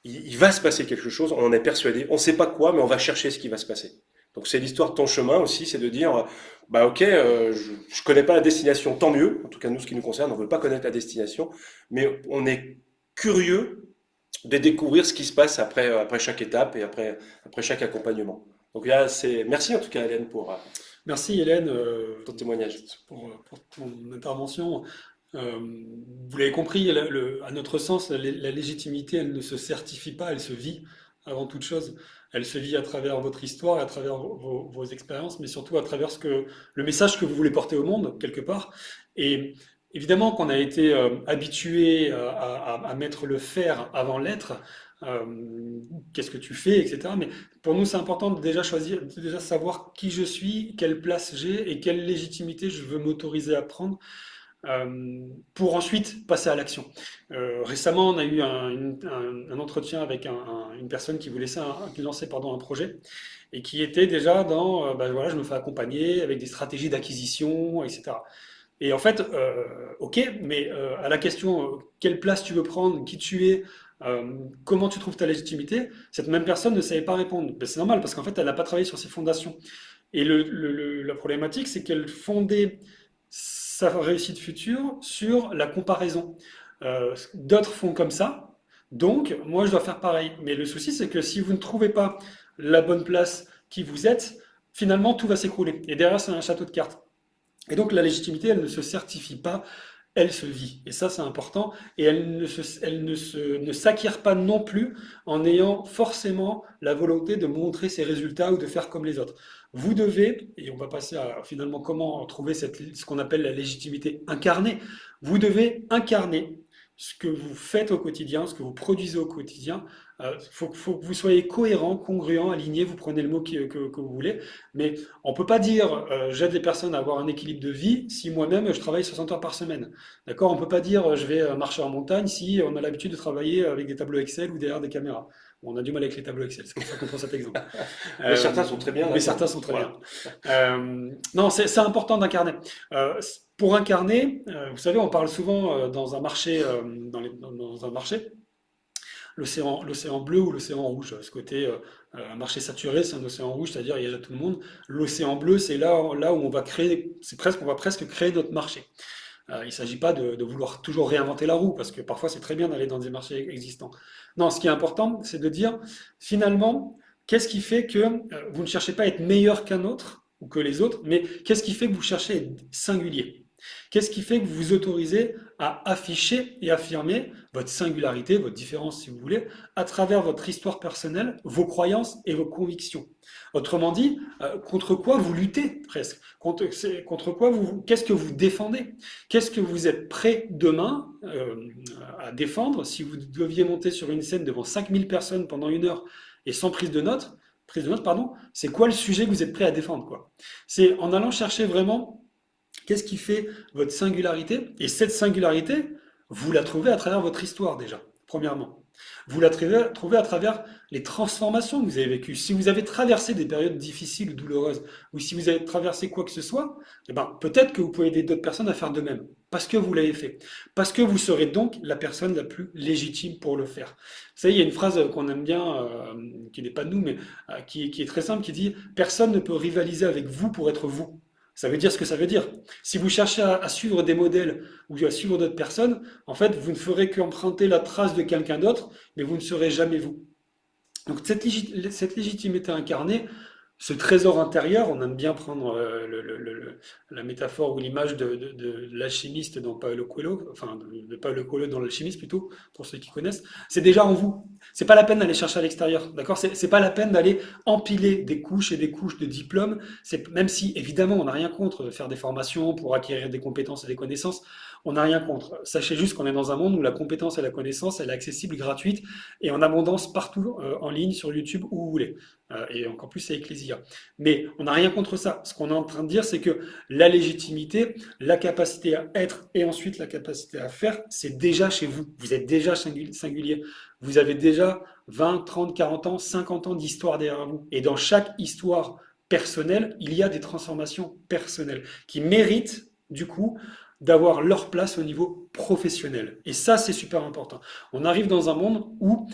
il va se passer quelque chose. On en est persuadé. On sait pas quoi, mais on va chercher ce qui va se passer. Donc c'est l'histoire de ton chemin aussi, c'est de dire, bah ok, je connais pas la destination, tant mieux. En tout cas, nous, ce qui nous concerne, on veut pas connaître la destination, mais on est curieux de découvrir ce qui se passe après chaque étape et après chaque accompagnement. Donc là, merci en tout cas, Hélène, pour Merci Hélène ton témoignage. pour ton intervention. Vous l'avez compris, à notre sens, la légitimité, elle ne se certifie pas, elle se vit avant toute chose. Elle se vit à travers votre histoire, à travers vos expériences, mais surtout à travers le message que vous voulez porter au monde, quelque part. Et évidemment qu'on a été habitué à mettre le faire avant l'être. Qu'est-ce que tu fais, etc. Mais pour nous, c'est important de déjà choisir, de déjà savoir qui je suis, quelle place j'ai et quelle légitimité je veux m'autoriser à prendre pour ensuite passer à l'action. Récemment, on a eu un entretien avec une personne qui voulait qui lançait pardon, un projet et qui était déjà dans, bah, voilà, je me fais accompagner avec des stratégies d'acquisition, etc. Et en fait, ok, mais à la question quelle place tu veux prendre, qui tu es, comment tu trouves ta légitimité, cette même personne ne savait pas répondre. Ben, c'est normal parce qu'en fait, elle n'a pas travaillé sur ses fondations. Et la problématique, c'est qu'elle fondait sa réussite future sur la comparaison. D'autres font comme ça, donc moi je dois faire pareil. Mais le souci, c'est que si vous ne trouvez pas la bonne place qui vous êtes, finalement tout va s'écrouler. Et derrière, c'est un château de cartes. Et donc la légitimité, elle ne se certifie pas, elle se vit. Et ça, c'est important. Et elle ne s'acquiert pas non plus en ayant forcément la volonté de montrer ses résultats ou de faire comme les autres. Vous devez, et on va passer à finalement comment trouver ce qu'on appelle la légitimité incarnée, vous devez incarner ce que vous faites au quotidien, ce que vous produisez au quotidien. Faut que vous soyez cohérent, congruent, aligné, vous prenez le mot que vous voulez, mais on ne peut pas dire j'aide les personnes à avoir un équilibre de vie si moi-même je travaille 60 heures par semaine. D'accord? On ne peut pas dire je vais marcher en montagne si on a l'habitude de travailler avec des tableaux Excel ou derrière des caméras. Bon, on a du mal avec les tableaux Excel, c'est comme ça qu'on prend cet exemple. Mais certains sont très bien. Mais certains sont très bien. Non, c'est important d'incarner. Pour incarner, vous savez, on parle souvent dans un marché, dans un marché, l'océan bleu ou l'océan rouge. Ce côté un marché saturé, c'est un océan rouge, c'est-à-dire il y a tout le monde. L'océan bleu, c'est là où on va créer, on va presque créer notre marché. Il ne s'agit pas de vouloir toujours réinventer la roue, parce que parfois c'est très bien d'aller dans des marchés existants. Non, ce qui est important, c'est de dire, finalement, qu'est-ce qui fait que vous ne cherchez pas à être meilleur qu'un autre ou que les autres, mais qu'est-ce qui fait que vous cherchez à être singulier? Qu'est-ce qui fait que vous vous autorisez à afficher et affirmer votre singularité, votre différence si vous voulez, à travers votre histoire personnelle, vos croyances et vos convictions? Autrement dit, contre quoi vous luttez presque? Contre quoi qu'est-ce que vous défendez? Qu'est-ce que vous êtes prêt demain à défendre si vous deviez monter sur une scène devant 5000 personnes pendant 1 heure et sans prise de notes, pardon, c'est quoi le sujet que vous êtes prêt à défendre, quoi? C'est en allant chercher vraiment qu'est-ce qui fait votre singularité? Et cette singularité, vous la trouvez à travers votre histoire déjà, premièrement. Vous la trouvez à travers les transformations que vous avez vécues. Si vous avez traversé des périodes difficiles ou douloureuses, ou si vous avez traversé quoi que ce soit, eh ben, peut-être que vous pouvez aider d'autres personnes à faire de même, parce que vous l'avez fait. Parce que vous serez donc la personne la plus légitime pour le faire. Vous savez, il y a une phrase qu'on aime bien, qui n'est pas de nous, mais qui est très simple, qui dit: «Personne ne peut rivaliser avec vous pour être vous». Ça veut dire ce que ça veut dire. Si vous cherchez à suivre des modèles ou à suivre d'autres personnes, en fait, vous ne ferez qu'emprunter la trace de quelqu'un d'autre, mais vous ne serez jamais vous. Donc cette légitimité incarnée, ce trésor intérieur, on aime bien prendre la métaphore ou l'image de l'alchimiste dans Paulo Coelho, enfin de Paulo Coelho dans l'alchimiste plutôt, pour ceux qui connaissent, c'est déjà en vous. C'est pas la peine d'aller chercher à l'extérieur, d'accord? C'est pas la peine d'aller empiler des couches et des couches de diplômes. Même si évidemment on n'a rien contre de faire des formations pour acquérir des compétences et des connaissances, on n'a rien contre. Sachez juste qu'on est dans un monde où la compétence et la connaissance, elle est accessible, gratuite et en abondance partout, en ligne, sur YouTube, où vous voulez. Et encore plus à Ecclesia. Mais on n'a rien contre ça. Ce qu'on est en train de dire, c'est que la légitimité, la capacité à être et ensuite la capacité à faire, c'est déjà chez vous. Vous êtes déjà singulier. Vous avez déjà 20, 30, 40 ans, 50 ans d'histoire derrière vous. Et dans chaque histoire personnelle, il y a des transformations personnelles qui méritent, du coup, d'avoir leur place au niveau professionnel. Et ça, c'est super important. On arrive dans un monde où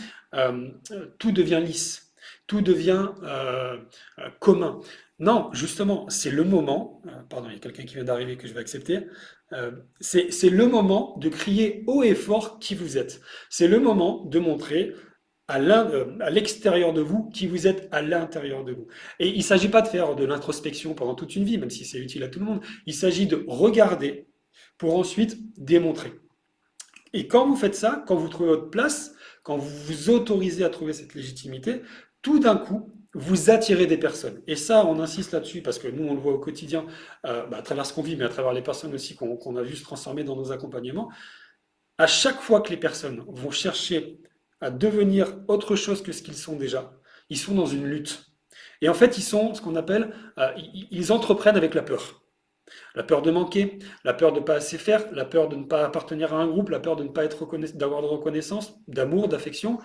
tout devient lisse, tout devient commun. Non, justement, c'est le moment, pardon, il y a quelqu'un qui vient d'arriver que je vais accepter, c'est le moment de crier haut et fort qui vous êtes. C'est le moment de montrer à l'extérieur de vous qui vous êtes à l'intérieur de vous. Et il ne s'agit pas de faire de l'introspection pendant toute une vie, même si c'est utile à tout le monde. Il s'agit de regarder pour ensuite démontrer. Et quand vous faites ça, quand vous trouvez votre place, quand vous vous autorisez à trouver cette légitimité, tout d'un coup, vous attirez des personnes. Et ça, on insiste là-dessus parce que nous, on le voit au quotidien, à travers ce qu'on vit, mais à travers les personnes aussi qu'on a vu se transformer dans nos accompagnements. À chaque fois que les personnes vont chercher à devenir autre chose que ce qu'ils sont déjà, ils sont dans une lutte. Et en fait, ils sont ce qu'on appelle, ils entreprennent avec la peur. La peur de manquer, la peur de ne pas assez faire, la peur de ne pas appartenir à un groupe, la peur de ne pas être d'avoir de reconnaissance, d'amour, d'affection,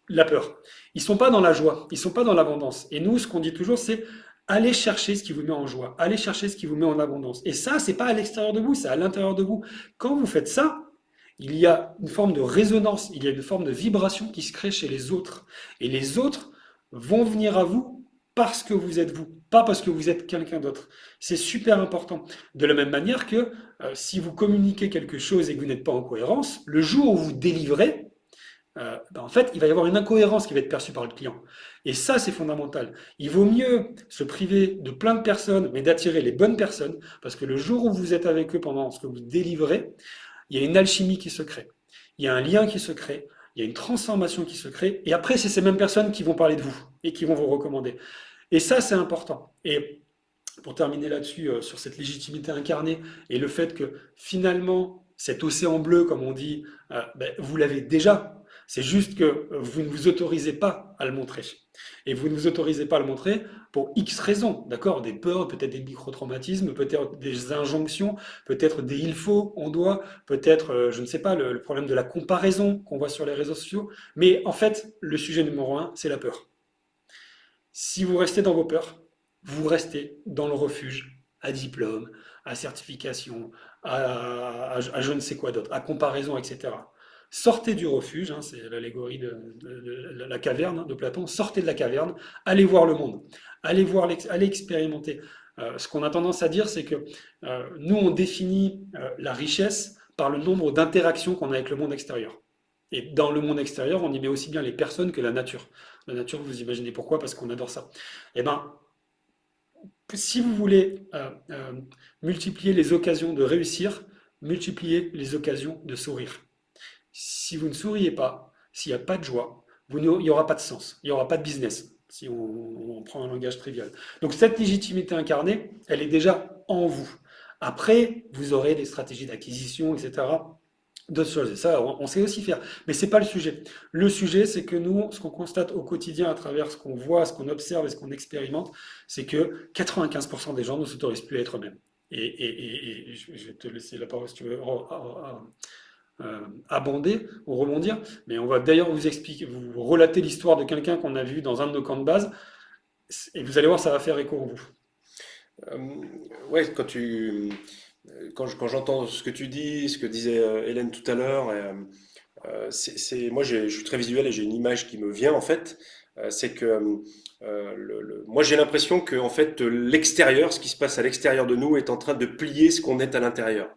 la peur. Ils sont pas dans la joie, ils sont pas dans l'abondance. Et nous, ce qu'on dit toujours, c'est allez chercher ce qui vous met en joie, allez chercher ce qui vous met en abondance. Et ça, c'est pas à l'extérieur de vous, c'est à l'intérieur de vous. Quand vous faites ça, il y a une forme de résonance, il y a une forme de vibration qui se crée chez les autres. Et les autres vont venir à vous parce que vous êtes vous, pas parce que vous êtes quelqu'un d'autre. C'est super important. De la même manière que si vous communiquez quelque chose et que vous n'êtes pas en cohérence, le jour où vous délivrez, en fait, il va y avoir une incohérence qui va être perçue par le client. Et ça, c'est fondamental. Il vaut mieux se priver de plein de personnes, mais d'attirer les bonnes personnes, parce que le jour où vous êtes avec eux pendant ce que vous délivrez, il y a une alchimie qui se crée. Il y a un lien qui se crée. Il y a une transformation qui se crée. Et après, c'est ces mêmes personnes qui vont parler de vous et qui vont vous recommander. Et ça, c'est important. Et pour terminer là-dessus, sur cette légitimité incarnée et le fait que finalement, cet océan bleu, comme on dit, vous l'avez déjà. C'est juste que vous ne vous autorisez pas à le montrer. Et vous ne vous autorisez pas à le montrer pour X raisons, d'accord? Des peurs, peut-être des micro-traumatismes, peut-être des injonctions, peut-être des il faut, on doit, peut-être, je ne sais pas, le problème de la comparaison qu'on voit sur les réseaux sociaux. Mais en fait, le sujet numéro un, c'est la peur. Si vous restez dans vos peurs, vous restez dans le refuge, à diplôme, à certification, à je ne sais quoi d'autre, à comparaison, etc. Sortez du refuge, hein, c'est l'allégorie de la caverne, hein, de Platon, sortez de la caverne, allez voir le monde, allez expérimenter. Ce qu'on a tendance à dire, c'est que nous, on définit la richesse par le nombre d'interactions qu'on a avec le monde extérieur. Et dans le monde extérieur, on y met aussi bien les personnes que la nature. La nature, vous imaginez pourquoi? Parce qu'on adore ça. Eh ben, si vous voulez multiplier les occasions de réussir, multipliez les occasions de sourire. Si vous ne souriez pas, s'il n'y a pas de joie, il n'y aura pas de sens, il n'y aura pas de business, si on prend un langage trivial. Donc cette légitimité incarnée, elle est déjà en vous. Après, vous aurez des stratégies d'acquisition, etc. D'autres choses, et ça, on sait aussi faire. Mais c'est pas le sujet. Le sujet, c'est que nous, ce qu'on constate au quotidien à travers ce qu'on voit, ce qu'on observe et ce qu'on expérimente, c'est que 95% des gens ne s'autorisent plus à être eux-mêmes. Et je vais te laisser la parole si tu veux. abonder ou rebondir. Mais on va d'ailleurs vous expliquer, vous relater l'histoire de quelqu'un qu'on a vu dans un de nos camps de base, et vous allez voir, ça va faire écho en vous. Euh, ouais, quand j'entends ce que tu dis, ce que disait Hélène tout à l'heure, moi je suis très visuel et j'ai une image qui me vient en fait. C'est que moi j'ai l'impression que en fait l'extérieur, ce qui se passe à l'extérieur de nous, est en train de plier ce qu'on est à l'intérieur.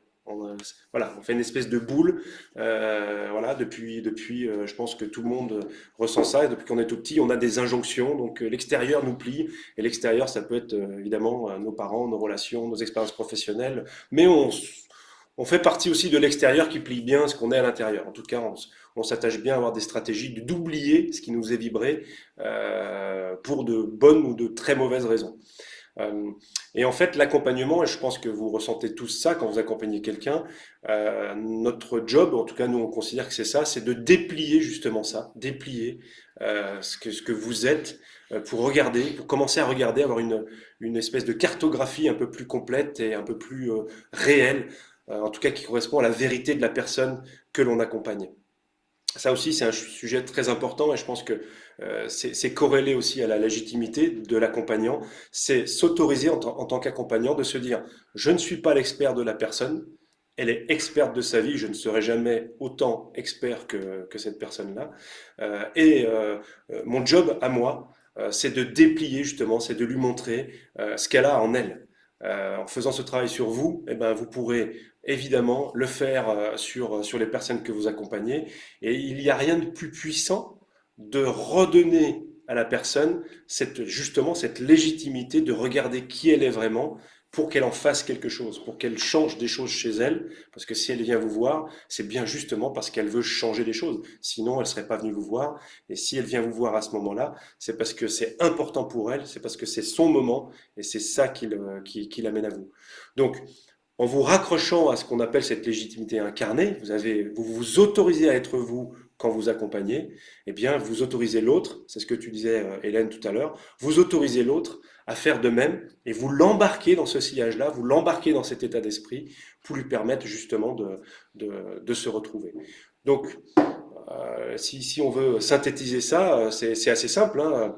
Voilà, on fait une espèce de boule. Voilà, depuis, je pense que tout le monde ressent ça. Et depuis qu'on est tout petit, on a des injonctions. Donc l'extérieur nous plie. Et l'extérieur, ça peut être évidemment nos parents, nos relations, nos expériences professionnelles. Mais on fait partie aussi de l'extérieur qui plie bien ce qu'on est à l'intérieur. En tout cas, on s'attache bien à avoir des stratégies d'oublier ce qui nous est vibré pour de bonnes ou de très mauvaises raisons. Euh, et en fait, l'accompagnement, et je pense que vous ressentez tous ça quand vous accompagnez quelqu'un, notre job, en tout cas nous on considère que c'est ça, c'est de déplier justement ça, déplier ce que vous êtes pour regarder, pour commencer à regarder, avoir une espèce de cartographie un peu plus complète et un peu plus réelle, en tout cas qui correspond à la vérité de la personne que l'on accompagne. Ça aussi, c'est un sujet très important et je pense que c'est corrélé aussi à la légitimité de l'accompagnant. C'est s'autoriser en tant qu'accompagnant de se dire, je ne suis pas l'expert de la personne, elle est experte de sa vie, je ne serai jamais autant expert que cette personne-là. Mon job à moi, c'est de déplier justement, c'est de lui montrer ce qu'elle a en elle. En faisant ce travail sur vous, eh ben, vous pourrez évidemment le faire sur les personnes que vous accompagnez. Et il n'y a rien de plus puissant de redonner à la personne justement cette légitimité de regarder qui elle est vraiment pour qu'elle en fasse quelque chose, pour qu'elle change des choses chez elle. Parce que si elle vient vous voir, c'est bien justement parce qu'elle veut changer des choses. Sinon, elle ne serait pas venue vous voir. Et si elle vient vous voir à ce moment-là, c'est parce que c'est important pour elle, c'est parce que c'est son moment et c'est ça qui l'amène à vous. Donc, en vous raccrochant à ce qu'on appelle cette légitimité incarnée, vous vous autorisez à être vous quand vous accompagnez, eh bien, vous autorisez l'autre, c'est ce que tu disais, Hélène, tout à l'heure, vous autorisez l'autre à faire de même et vous l'embarquez dans ce sillage-là, vous l'embarquez dans cet état d'esprit pour lui permettre justement de se retrouver. Donc, si on veut synthétiser ça, c'est assez simple, hein.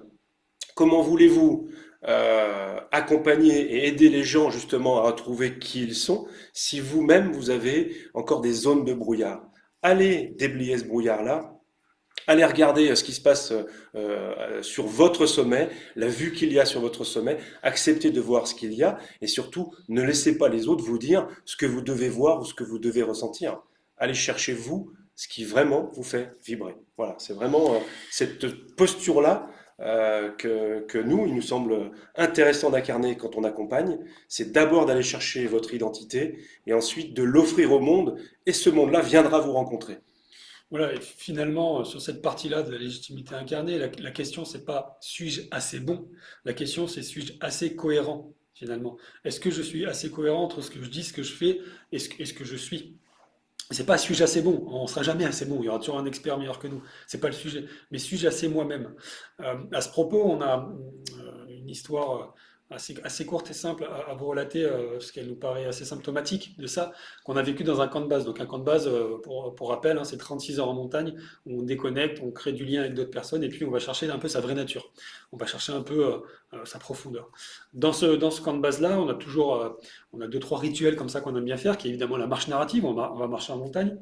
Comment voulez-vous accompagner et aider les gens justement à retrouver qui ils sont si vous-même vous avez encore des zones de brouillard? Allez déblayer ce brouillard-là, allez regarder ce qui se passe sur votre sommet, la vue qu'il y a sur votre sommet, acceptez de voir ce qu'il y a et surtout ne laissez pas les autres vous dire ce que vous devez voir ou ce que vous devez ressentir. Allez chercher vous ce qui vraiment vous fait vibrer. Voilà, c'est vraiment cette posture-là que nous, il nous semble intéressant d'incarner quand on accompagne, c'est d'abord d'aller chercher votre identité et ensuite de l'offrir au monde et ce monde-là viendra vous rencontrer. Voilà, et finalement, sur cette partie-là de la légitimité incarnée, la question, c'est pas suis-je assez bon? La question, c'est suis-je assez cohérent, finalement? Est-ce que je suis assez cohérent entre ce que je dis, ce que je fais et ce que je suis? C'est pas suis-je assez bon? On sera jamais assez bon. Il y aura toujours un expert meilleur que nous. C'est pas le sujet. Mais suis-je assez moi-même? À ce propos, on a une histoire assez courte et simple à vous relater, parce qu'elle nous paraît assez symptomatique de ça, qu'on a vécu dans un camp de base. Donc un camp de base, pour rappel, hein, c'est 36 heures en montagne, où on déconnecte, on crée du lien avec d'autres personnes, et puis on va chercher un peu sa vraie nature. On va chercher un peu sa profondeur. Dans ce camp de base-là, on a deux, trois rituels comme ça qu'on aime bien faire, qui est évidemment la marche narrative, on va marcher en montagne,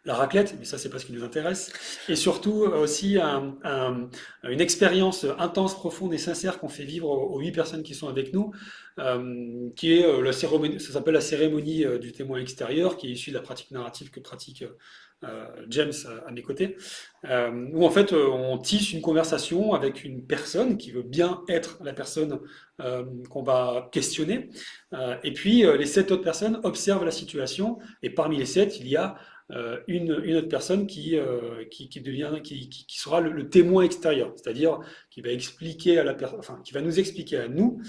la raclette, mais ça c'est pas ce qui nous intéresse, et surtout aussi une expérience intense, profonde et sincère qu'on fait vivre aux 8 personnes qui sont avec nous, qui est la cérémonie, ça s'appelle la cérémonie du témoin extérieur, qui est issue de la pratique narrative que pratique James à mes côtés, où en fait on tisse une conversation avec une personne qui veut bien être la personne qu'on va questionner, et puis les 7 autres personnes observent la situation, et parmi les 7, il y a une autre personne qui sera le témoin extérieur, c'est-à-dire qui va expliquer enfin, qui va nous expliquer à nous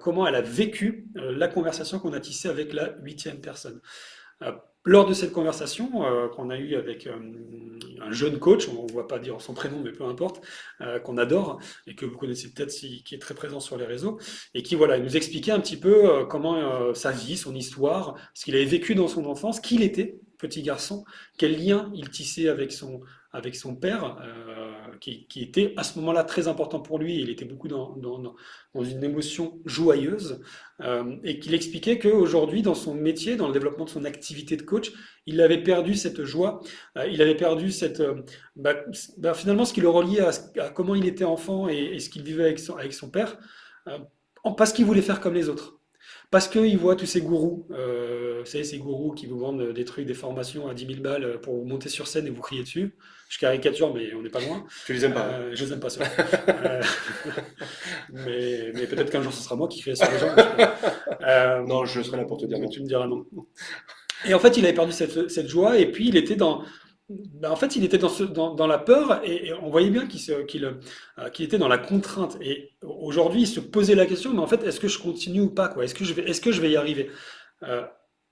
comment elle a vécu la conversation qu'on a tissée avec la 8e personne. Lors de cette conversation qu'on a eue avec un jeune coach, on ne va pas dire son prénom, mais peu importe, qu'on adore et que vous connaissez peut-être, qui est très présent sur les réseaux, et qui voilà, il nous expliquait un petit peu comment sa vie, son histoire, ce qu'il avait vécu dans son enfance, qui il était, petit garçon, quel lien il tissait avec son père, qui était à ce moment-là très important pour lui. Il était beaucoup dans une émotion joyeuse, et qu'il expliquait qu'aujourd'hui, dans son métier, dans le développement de son activité de coach, il avait perdu cette joie, il avait perdu bah, finalement ce qui le reliait à comment il était enfant et ce qu'il vivait avec son père, euh, parce qu'il voulait faire comme les autres. Parce qu'il voit tous ces gourous, vous savez, ces gourous qui vous vendent des trucs, des formations à 10 000 balles pour vous monter sur scène et vous crier dessus. Je caricature, mais on n'est pas loin. Tu les aimes pas, hein? Je les aime pas ceux euh, mais peut-être qu'un jour ce sera moi qui crierai sur les gens. Je sais pas. Non, je serai là pour te dire non. Tu me diras non. Et en fait, il avait perdu cette joie, et puis il était en fait, il était dans la peur, et on voyait bien qu'il était dans la contrainte. Et aujourd'hui, il se posait la question, mais en fait, est-ce que je continue ou pas, quoi? Est-ce que je vais y arriver? Euh,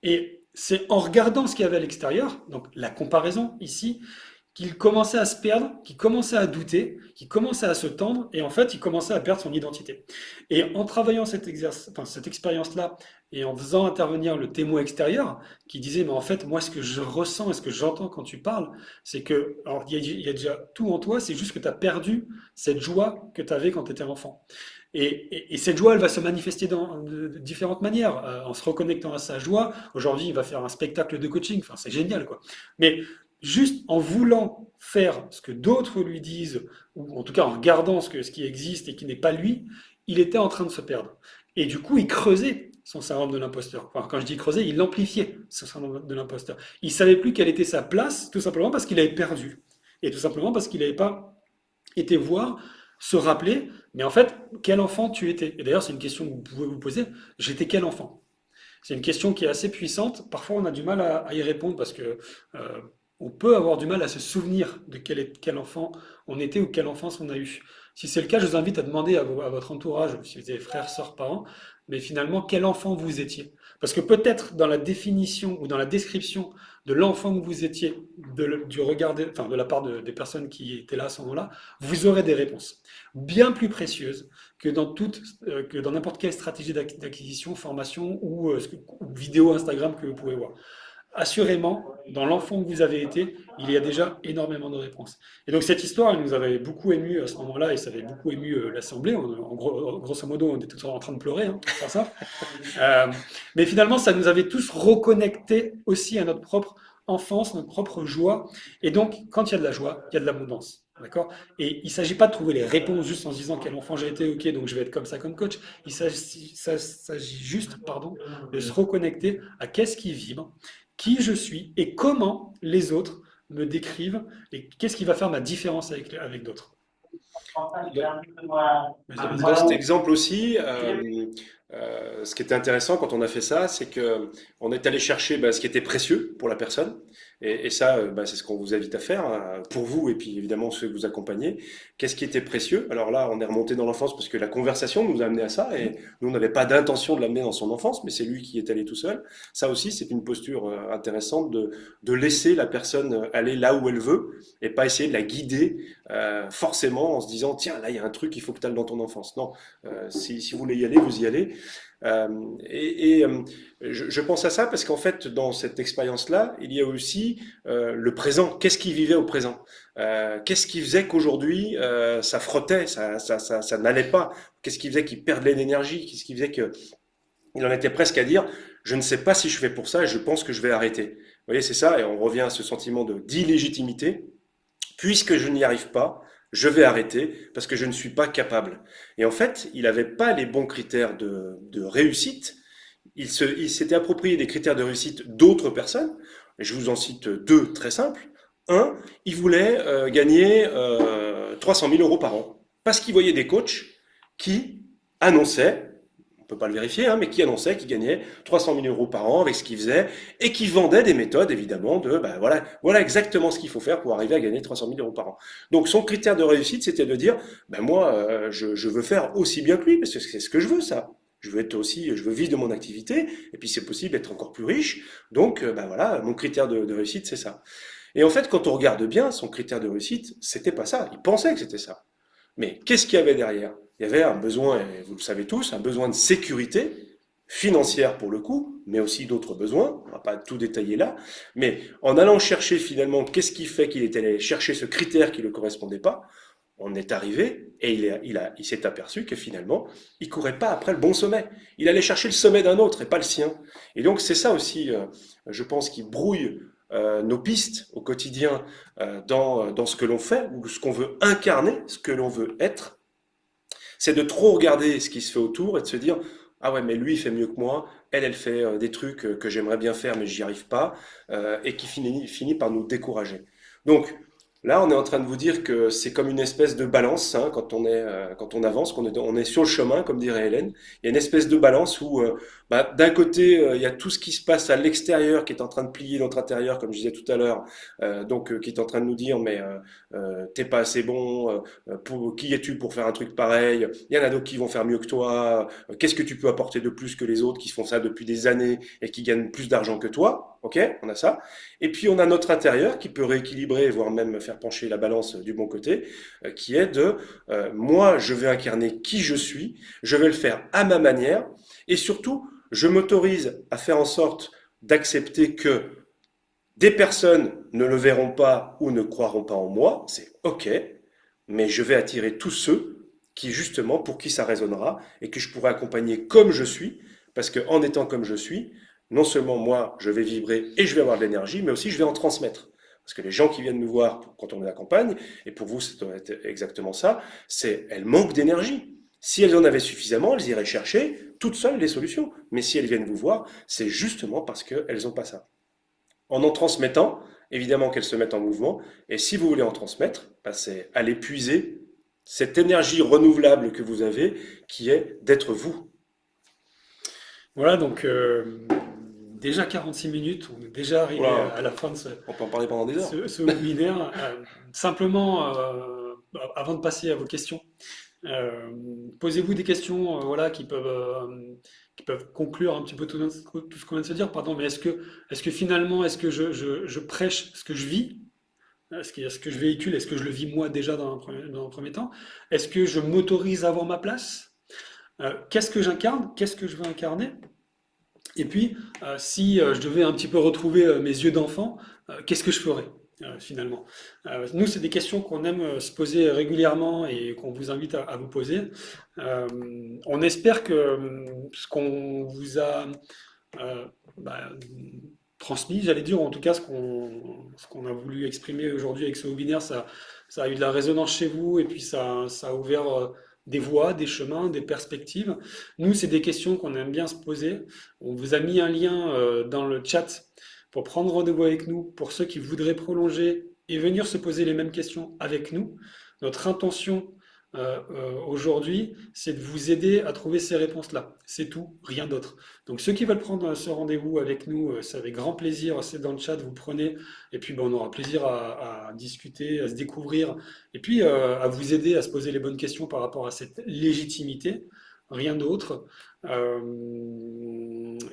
et c'est en regardant ce qu'il y avait à l'extérieur, donc la comparaison ici, qu'il commençait à se perdre, qu'il commençait à douter, qu'il commençait à se tendre, et en fait, il commençait à perdre son identité. Et en travaillant cette expérience-là, et en faisant intervenir le témoin extérieur, qui disait, mais en fait, moi, ce que je ressens et ce que j'entends quand tu parles, c'est que, alors, il y a déjà tout en toi, c'est juste que tu as perdu cette joie que tu avais quand tu étais enfant. Et cette joie, elle va se manifester de différentes manières, en se reconnectant à sa joie. Aujourd'hui, il va faire un spectacle de coaching, enfin, c'est génial, quoi. Mais juste en voulant faire ce que d'autres lui disent, ou en tout cas en regardant ce qui existe et qui n'est pas lui, il était en train de se perdre. Et du coup, il creusait son syndrome de l'imposteur. Enfin, quand je dis creuser, il amplifiait son syndrome de l'imposteur. Il savait plus quelle était sa place, tout simplement parce qu'il avait perdu. Et tout simplement parce qu'il n'avait pas été voir, se rappeler, mais en fait, quel enfant tu étais? Et d'ailleurs, c'est une question que vous pouvez vous poser. J'étais quel enfant? C'est une question qui est assez puissante. Parfois, on a du mal à y répondre parce que on peut avoir du mal à se souvenir de quel enfant on était ou quelle enfance on a eu. Si c'est le cas, je vous invite à demander à votre entourage, si vous avez frères, sœurs, parents, mais finalement, quel enfant vous étiez. Parce que peut-être dans la définition ou dans la description de l'enfant que vous étiez, du regard enfin, de la part des personnes qui étaient là à ce moment-là, vous aurez des réponses bien plus précieuses que dans n'importe quelle stratégie d'acquisition, formation ou vidéo Instagram que vous pouvez voir. Assurément, dans l'enfant que vous avez été, il y a déjà énormément de réponses. Et donc cette histoire, elle nous avait beaucoup ému à ce moment-là, et ça avait beaucoup ému l'Assemblée. Grosso modo, on était tous en train de pleurer, hein, pour faire ça. Mais finalement, ça nous avait tous reconnectés aussi à notre propre enfance, notre propre joie. Et donc, quand il y a de la joie, il y a de l'abondance. D'accord? Et il ne s'agit pas de trouver les réponses juste en se disant quel enfant j'ai été, ok, donc je vais être comme ça comme coach. Il s'agit juste, pardon, de se reconnecter à qu'est-ce qui vibre, qui je suis et comment les autres me décrivent et qu'est-ce qui va faire ma différence avec d'autres. Dans cet exemple aussi, ce qui était intéressant quand on a fait ça, c'est que on est allé chercher ce qui était précieux pour la personne. Et ça, c'est ce qu'on vous invite à faire, hein, pour vous et puis évidemment ceux que vous accompagnez. Qu'est-ce qui était précieux? Alors là, on est remonté dans l'enfance parce que la conversation nous a amené à ça et nous, on n'avait pas d'intention de l'amener dans son enfance, mais c'est lui qui est allé tout seul. Ça aussi, c'est une posture intéressante de laisser la personne aller là où elle veut et pas essayer de la guider forcément en se disant, tiens, là, il y a un truc, il faut que tu ailles dans ton enfance. Non, si vous voulez y aller, vous y allez. Euh, je pense à ça parce qu'en fait, dans cette expérience-là, il y a aussi le présent. Qu'est-ce qu'il vivait au présent? Qu'est-ce qui faisait qu'aujourd'hui, ça frottait, ça n'allait pas? Qu'est-ce qui faisait qu'il perdait l'énergie? Qu'est-ce qui faisait qu'il en était presque à dire, je ne sais pas si je fais pour ça et je pense que je vais arrêter. Vous voyez, c'est ça, et on revient à ce sentiment d'illégitimité. Puisque je n'y arrive pas, je vais arrêter parce que je ne suis pas capable. Et en fait, il n'avait pas les bons critères de réussite. Il s'était approprié des critères de réussite d'autres personnes. Je vous en cite deux très simples. Un, il voulait gagner 300 000 euros par an parce qu'il voyait des coachs qui annonçaient, on peut pas le vérifier, hein, mais qui annonçait qu'il gagnait 300 000 euros par an avec ce qu'il faisait et qui vendait des méthodes, évidemment, voilà exactement ce qu'il faut faire pour arriver à gagner 300 000 euros par an. Donc, son critère de réussite, c'était de dire, moi, je veux faire aussi bien que lui, parce que c'est ce que je veux, ça. Je veux vivre de mon activité, et puis c'est possible être encore plus riche. Donc, voilà, mon critère de réussite, c'est ça. Et en fait, quand on regarde bien, son critère de réussite, c'était pas ça. Il pensait que c'était ça. Mais qu'est-ce qu'il y avait derrière? Il y avait un besoin, et vous le savez tous, un besoin de sécurité financière pour le coup, mais aussi d'autres besoins, on va pas tout détailler là, mais en allant chercher finalement qu'est-ce qui fait qu'il est allé chercher ce critère qui ne le correspondait pas, on est arrivé et il s'est aperçu que finalement, il courait pas après le bon sommet. Il allait chercher le sommet d'un autre et pas le sien. Et donc c'est ça aussi, je pense, qui brouille nos pistes au quotidien dans ce que l'on fait ou ce qu'on veut incarner, ce que l'on veut être. C'est de trop regarder ce qui se fait autour et de se dire ah ouais mais lui il fait mieux que moi, elle fait des trucs que j'aimerais bien faire mais j'y arrive pas et qui finit par nous décourager. Donc là, on est en train de vous dire que c'est comme une espèce de balance hein, quand on avance, on est sur le chemin, comme dirait Hélène. Il y a une espèce de balance où, d'un côté, il y a tout ce qui se passe à l'extérieur qui est en train de plier notre intérieur, comme je disais tout à l'heure, qui est en train de nous dire mais t'es pas assez bon, qui es-tu pour faire un truc pareil? Il y en a d'autres qui vont faire mieux que toi. Qu'est-ce que tu peux apporter de plus que les autres qui font ça depuis des années et qui gagnent plus d'argent que toi? Ok, on a ça. Et puis on a notre intérieur qui peut rééquilibrer, voire même faire pencher la balance du bon côté, qui est de moi, je vais incarner qui je vais le faire à ma manière, et surtout, je m'autorise à faire en sorte d'accepter que des personnes ne le verront pas ou ne croiront pas en moi, c'est ok, mais je vais attirer tous ceux qui justement pour qui ça résonnera et que je pourrai accompagner comme je suis, parce que en étant comme je suis, non seulement moi je vais vibrer et je vais avoir de l'énergie, mais aussi je vais en transmettre. Parce que les gens qui viennent nous voir quand on les accompagne, et pour vous c'est exactement ça, c'est elles manquent d'énergie. Si elles en avaient suffisamment, elles iraient chercher toutes seules les solutions. Mais si elles viennent vous voir, c'est justement parce qu'elles n'ont pas ça. En transmettant, évidemment qu'elles se mettent en mouvement. Et si vous voulez en transmettre, c'est aller puiser cette énergie renouvelable que vous avez, qui est d'être vous. Voilà, donc déjà 46 minutes, on est déjà arrivé Voilà, à la fin de on peut en parler pendant des heures. ce webinaire. Simplement, avant de passer à vos questions, euh, posez-vous des questions voilà, qui peuvent conclure un petit peu tout ce qu'on vient de se dire. Pardon, mais est-ce que finalement, est-ce que je prêche ce que je vis? Est-ce que je véhicule? Est-ce que je le vis moi déjà dans un premier temps? Est-ce que je m'autorise à avoir ma place? Qu'est-ce que j'incarne? Qu'est-ce que je veux incarner? Et puis, si je devais un petit peu retrouver mes yeux d'enfant, qu'est-ce que je ferais finalement? Nous, c'est des questions qu'on aime se poser régulièrement et qu'on vous invite à vous poser. Euh, on espère que ce qu'on vous a euh, bah, transmis, j'allais dire, ou en tout cas ce qu'on a voulu exprimer aujourd'hui avec ce webinaire, ça a eu de la résonance chez vous et puis ça a ouvert des voies, des chemins, des perspectives. Nous, c'est des questions qu'on aime bien se poser. On vous a mis un lien dans le chat pour prendre rendez-vous avec nous, pour ceux qui voudraient prolonger et venir se poser les mêmes questions avec nous. Notre intention aujourd'hui, c'est de vous aider à trouver ces réponses-là. C'est tout, rien d'autre. Donc ceux qui veulent prendre ce rendez-vous avec nous, c'est avec grand plaisir, c'est dans le chat, vous prenez, et puis ben, on aura plaisir à discuter, à se découvrir, et puis à vous aider à se poser les bonnes questions par rapport à cette légitimité, rien d'autre.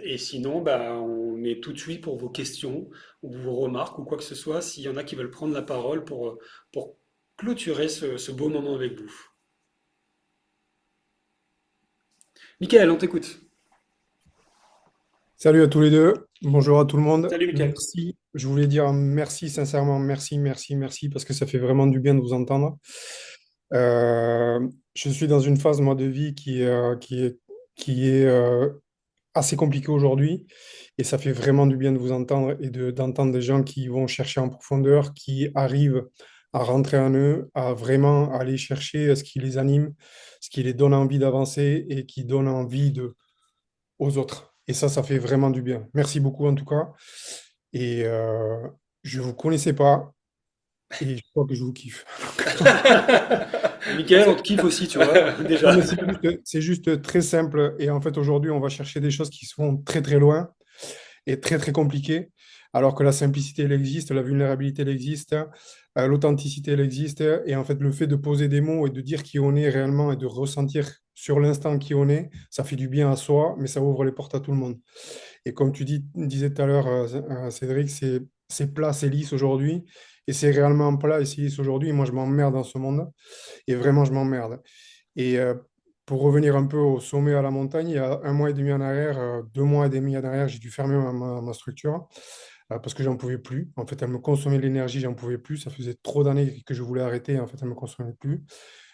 Et sinon, bah, on est tout de suite pour vos questions, ou vos remarques, ou quoi que ce soit, s'il y en a qui veulent prendre la parole pour clôturer ce beau moment avec vous. Michael, on t'écoute. Salut à tous les deux. Bonjour à tout le monde. Salut Mickaël. Merci. Je voulais dire merci sincèrement, merci, parce que ça fait vraiment du bien de vous entendre. Je suis dans une phase, moi, de vie qui est assez compliquée aujourd'hui. Et ça fait vraiment du bien de vous entendre et d'entendre des gens qui vont chercher en profondeur, qui arrivent à rentrer en eux, à vraiment aller chercher ce qui les anime, ce qui les donne envie d'avancer et qui donne envie aux autres. Et ça fait vraiment du bien. Merci beaucoup en tout cas. Et je ne vous connaissais pas et je crois que je vous kiffe. Michael, on te kiffe aussi, tu vois, Non, déjà. mais c'est juste très simple. Et en fait, aujourd'hui, on va chercher des choses qui sont très, très loin et très, très compliquées. Alors que la simplicité, elle existe, la vulnérabilité, elle existe, l'authenticité, elle existe. Et en fait, le fait de poser des mots et de dire qui on est réellement et de ressentir sur l'instant qui on est, ça fait du bien à soi, mais ça ouvre les portes à tout le monde. Et comme disais tout à l'heure, Cédric, c'est plat, c'est lisse aujourd'hui. Et c'est réellement plat et c'est lisse aujourd'hui. Et moi, je m'emmerde dans ce monde. Et vraiment, je m'emmerde. Et pour revenir un peu au sommet à la montagne, il y a un mois et demi en arrière, 2 mois et demi en arrière, j'ai dû fermer ma structure parce que j'en pouvais plus. En fait, elle me consommait de l'énergie, j'en pouvais plus. Ça faisait trop d'années que je voulais arrêter. En fait, elle me consommait plus.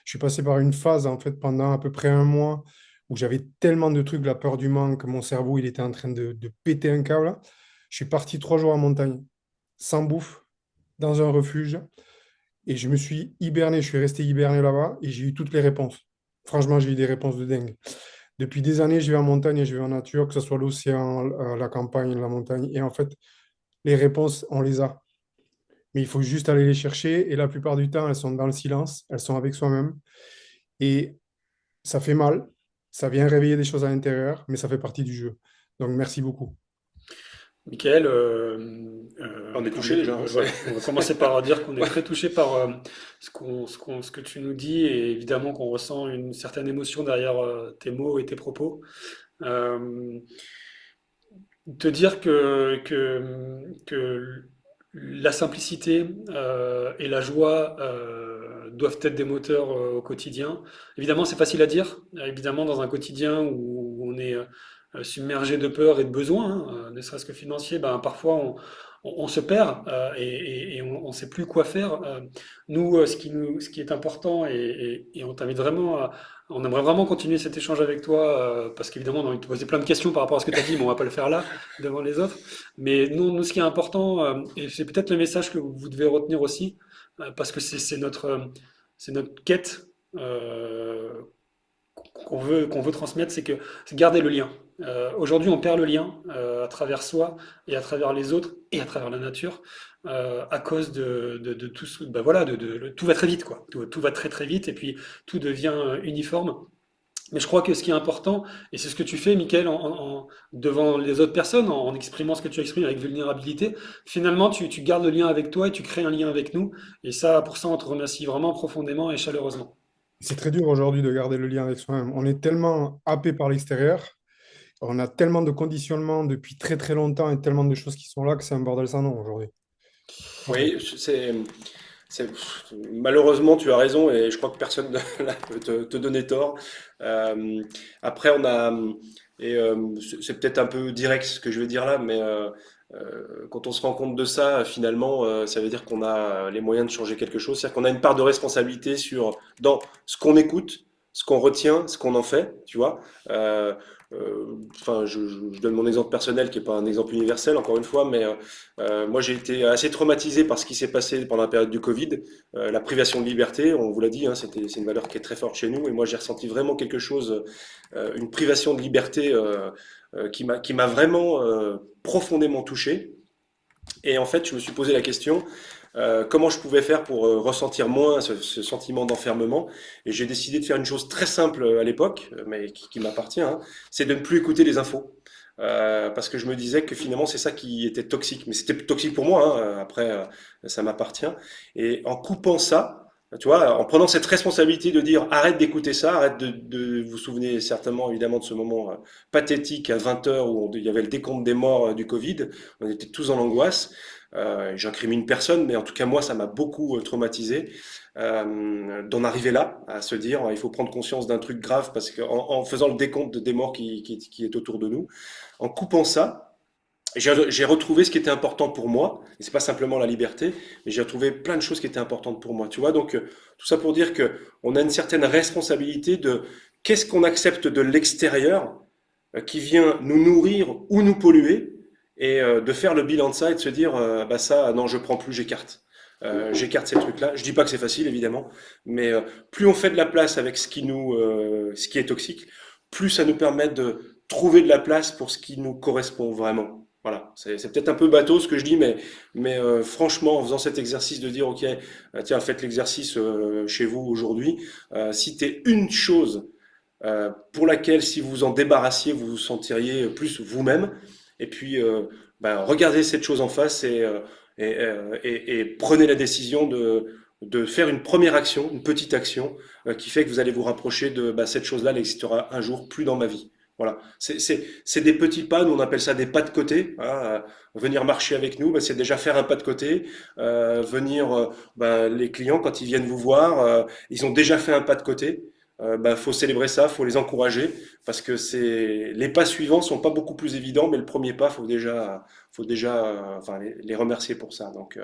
Je suis passé par une phase, en fait, pendant à peu près un mois où j'avais tellement de trucs, la peur du manque, mon cerveau, il était en train de péter un câble. Je suis parti 3 jours en montagne, sans bouffe, dans un refuge. Et je me suis hiberné, je suis resté hiberné là-bas et j'ai eu toutes les réponses. Franchement, j'ai eu des réponses de dingue. Depuis des années, je vais en montagne et je vais en nature, que ce soit l'océan, la campagne, la montagne. Et en fait, les réponses, on les a. Mais il faut juste aller les chercher. Et la plupart du temps, elles sont dans le silence, elles sont avec soi-même. Et ça fait mal, ça vient réveiller des choses à l'intérieur, mais ça fait partie du jeu. Donc, merci beaucoup. Michael, On est touché déjà, hein, voilà, on va commencer par dire qu'on est très touché par ce que tu nous dis et évidemment qu'on ressent une certaine émotion derrière tes mots et tes propos. Euh, Te dire que la simplicité et la joie doivent être des moteurs au quotidien. Évidemment, c'est facile à dire. Évidemment, dans un quotidien où on est submergé de peur et de besoins, hein, ne serait-ce que financier, ben, parfois on se perd et on ne sait plus quoi faire. Nous, ce qui est important, et on t'invite vraiment on aimerait vraiment continuer cet échange avec toi, parce qu'évidemment, on a envie de te poser plein de questions par rapport à ce que tu as dit, mais on va pas le faire là, devant les autres. Mais nous, ce qui est important, et c'est peut-être le message que vous devez retenir aussi, parce que c'est notre quête qu'on veut transmettre, c'est garder le lien. Aujourd'hui, on perd le lien à travers soi et à travers les autres et à travers la nature à cause de tout ben voilà, tout va très vite, quoi. Tout va très très vite et puis tout devient uniforme. Mais je crois que ce qui est important, et c'est ce que tu fais, Michael, devant les autres personnes, en exprimant ce que tu exprimes avec vulnérabilité, finalement, tu gardes le lien avec toi et tu crées un lien avec nous. Et ça, pour ça, on te remercie vraiment profondément et chaleureusement. C'est très dur aujourd'hui de garder le lien avec soi-même. On est tellement happé par l'extérieur, on a tellement de conditionnements depuis très très longtemps et tellement de choses qui sont là que c'est un bordel sans nom aujourd'hui. Oui, malheureusement, tu as raison et je crois que personne là peut te donner tort. Euh, Après, c'est peut-être un peu direct ce que je vais dire là, mais quand on se rend compte de ça, finalement, ça veut dire qu'on a les moyens de changer quelque chose. C'est-à-dire qu'on a une part de responsabilité dans ce qu'on écoute, ce qu'on retient, ce qu'on en fait, tu vois. Enfin, je donne mon exemple personnel qui est pas un exemple universel, encore une fois, mais moi j'ai été assez traumatisé par ce qui s'est passé pendant la période du Covid. La privation de liberté, on vous l'a dit, hein, c'est une valeur qui est très forte chez nous, et moi j'ai ressenti vraiment quelque chose, une privation de liberté qui m'a vraiment profondément touché. Et en fait, je me suis posé la question, comment je pouvais faire pour ressentir moins ce sentiment d'enfermement. Et j'ai décidé de faire une chose très simple à l'époque, mais qui m'appartient, hein, c'est de ne plus écouter les infos. Parce que je me disais que finalement c'est ça qui était toxique. Mais c'était toxique pour moi, hein, après ça m'appartient. Et en coupant ça, tu vois, en prenant cette responsabilité de dire arrête d'écouter ça, arrête vous souvenez certainement évidemment de ce moment pathétique à 20 heures où il y avait le décompte des morts du Covid, on était tous en angoisse. J'incrimine personne, mais en tout cas moi ça m'a beaucoup traumatisé d'en arriver là, à se dire il faut prendre conscience d'un truc grave parce qu'en faisant le décompte des morts qui est autour de nous, en coupant ça, j'ai retrouvé ce qui était important pour moi, et c'est pas simplement la liberté, mais j'ai retrouvé plein de choses qui étaient importantes pour moi. Tu vois, donc tout ça pour dire que on a une certaine responsabilité de qu'est-ce qu'on accepte de l'extérieur qui vient nous nourrir ou nous polluer, et de faire le bilan de ça et de se dire bah ça non je prends plus, j'écarte. J'écarte ces trucs-là. Je dis pas que c'est facile évidemment, mais plus on fait de la place avec ce qui est toxique, plus ça nous permet de trouver de la place pour ce qui nous correspond vraiment. Voilà, c'est peut-être un peu bateau ce que je dis, mais franchement, en faisant cet exercice de dire, ok, tiens, faites l'exercice chez vous aujourd'hui, citez une chose pour laquelle, si vous vous en débarrassiez, vous vous sentiriez plus vous-même, et puis ben, regardez cette chose en face et prenez la décision de faire une première action, une petite action, qui fait que vous allez vous rapprocher de bah, cette chose-là, elle existera un jour plus dans ma vie. Voilà, c'est des petits pas, nous on appelle ça des pas de côté. Hein. Venir marcher avec nous, bah, c'est déjà faire un pas de côté. Venir, bah, les clients quand ils viennent vous voir, ils ont déjà fait un pas de côté. faut célébrer ça, faut les encourager parce que les pas suivants sont pas beaucoup plus évidents, mais le premier pas, faut déjà, enfin, les remercier pour ça. Donc,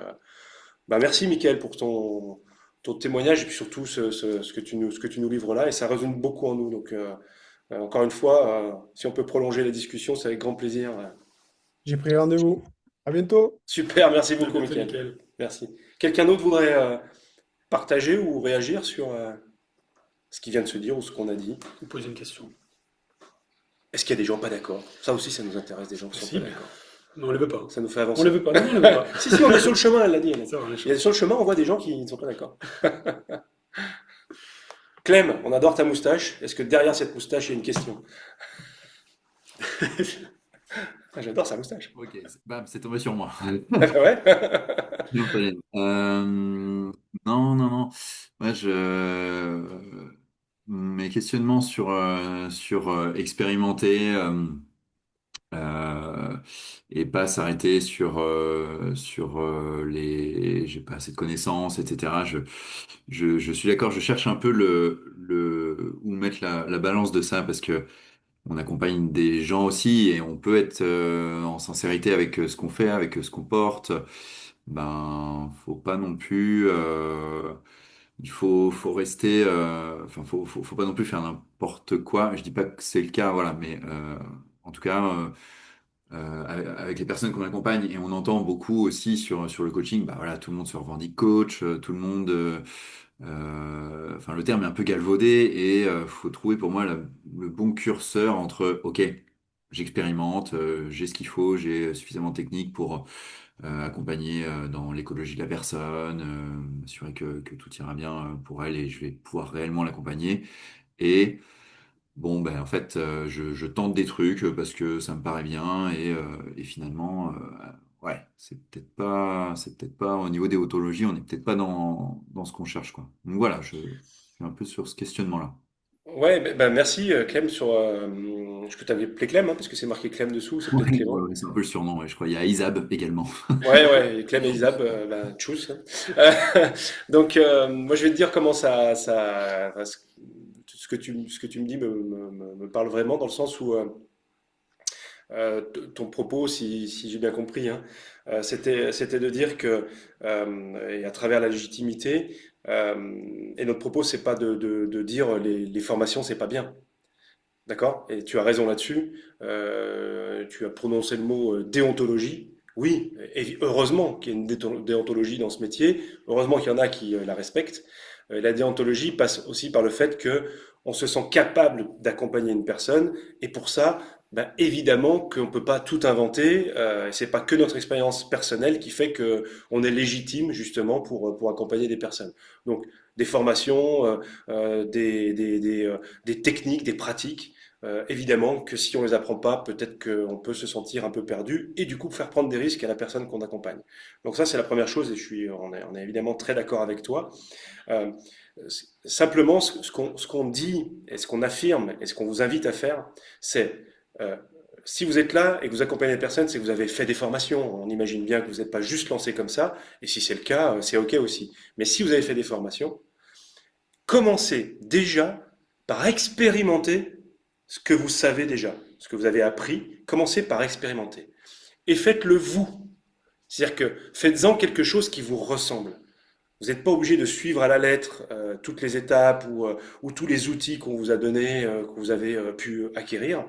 merci, Mickaël, pour ton témoignage et puis surtout ce que tu nous livres là, et ça résonne beaucoup en nous. Donc, encore une fois, si on peut prolonger la discussion, c'est avec grand plaisir. J'ai pris rendez-vous. À bientôt. Super, merci À beaucoup, bientôt, Mickaël. Mickaël. Merci. Quelqu'un d'autre voudrait partager ou réagir sur ce qui vient de se dire ou ce qu'on a dit? Vous posez une question. Est-ce qu'il y a des gens pas d'accord? Ça aussi, ça nous intéresse, des gens qui sont pas Possible. d'accord. Non, on ne le veut pas. Ça nous fait On avancer. ne le veut pas. Non, on ne le veut pas. Si, si, on est sur le chemin, elle l'a dit. Ça va, les Il y a, choses. sur le chemin, on voit des gens qui ne sont pas d'accord. Clem, on adore ta moustache. Est-ce que derrière cette moustache, il y a une question? Ah, j'adore sa moustache. Ok, bam, c'est tombé sur moi. Ouais. Non, non, non, non. Moi, mes questionnements sur expérimenter euh, et pas s'arrêter sur les j'ai pas assez de connaissances, etc. Je suis d'accord, je cherche un peu où mettre la balance de ça parce que on accompagne des gens aussi et on peut être en sincérité avec ce qu'on fait, avec ce qu'on porte. Ben, faut pas non plus. Faut rester. Enfin, faut pas non plus faire n'importe quoi. Je dis pas que c'est le cas, voilà, mais en tout cas, avec les personnes qu'on accompagne et on entend beaucoup aussi sur le coaching. Bah voilà, tout le monde se revendique coach, tout le monde. Enfin, le terme est un peu galvaudé et faut trouver pour moi le bon curseur entre, ok, j'expérimente, j'ai ce qu'il faut, j'ai suffisamment de technique pour accompagner dans l'écologie de la personne, assurer que tout ira bien pour elle et je vais pouvoir réellement l'accompagner. Et bon, ben en fait, je tente des trucs parce que ça me paraît bien et finalement, ouais, c'est peut-être pas au niveau des déontologie, on n'est peut-être pas dans ce qu'on cherche, quoi. Donc voilà, je suis un peu sur ce questionnement-là. Ouais, merci Clem je peux t'appeler Clem, hein, parce que c'est marqué Clem dessous, c'est Ouais, peut-être ouais, Clément. ouais, c'est un peu le surnom, ouais, je crois. Il y a Isab également. Ouais, ouais, et Clem et Isab, tchuss, hein. Donc, moi, je vais te dire comment enfin, ce que tu me dis me parle vraiment dans le sens où ton propos, si j'ai bien compris, hein, c'était de dire que, et à travers la légitimité, et notre propos, c'est pas de dire les formations, c'est pas bien. D'accord? Et tu as raison là-dessus. Tu as prononcé le mot déontologie. Oui, et heureusement qu'il y a une déontologie dans ce métier. Heureusement qu'il y en a qui la respectent. La déontologie passe aussi par le fait que on se sent capable d'accompagner une personne. Et pour ça, évidemment qu'on peut pas tout inventer. C'est pas que notre expérience personnelle qui fait que on est légitime justement pour accompagner des personnes. Donc des formations, des techniques, des pratiques. Évidemment que si on les apprend pas, peut-être qu'on peut se sentir un peu perdu et du coup faire prendre des risques à la personne qu'on accompagne. Donc ça, c'est la première chose et on est évidemment très d'accord avec toi. Euh, Simplement, ce qu'on dit et ce qu'on affirme et ce qu'on vous invite à faire, c'est euh, si vous êtes là et que vous accompagnez des personnes, c'est que vous avez fait des formations. On imagine bien que vous n'êtes pas juste lancé comme ça et si c'est le cas, c'est OK aussi. Mais si vous avez fait des formations, commencez déjà par expérimenter ce que vous savez déjà, ce que vous avez appris, commencez par expérimenter. Et faites-le vous. C'est-à-dire que faites-en quelque chose qui vous ressemble. Vous n'êtes pas obligé de suivre à la lettre toutes les étapes ou tous les outils qu'on vous a donnés, que vous avez pu acquérir.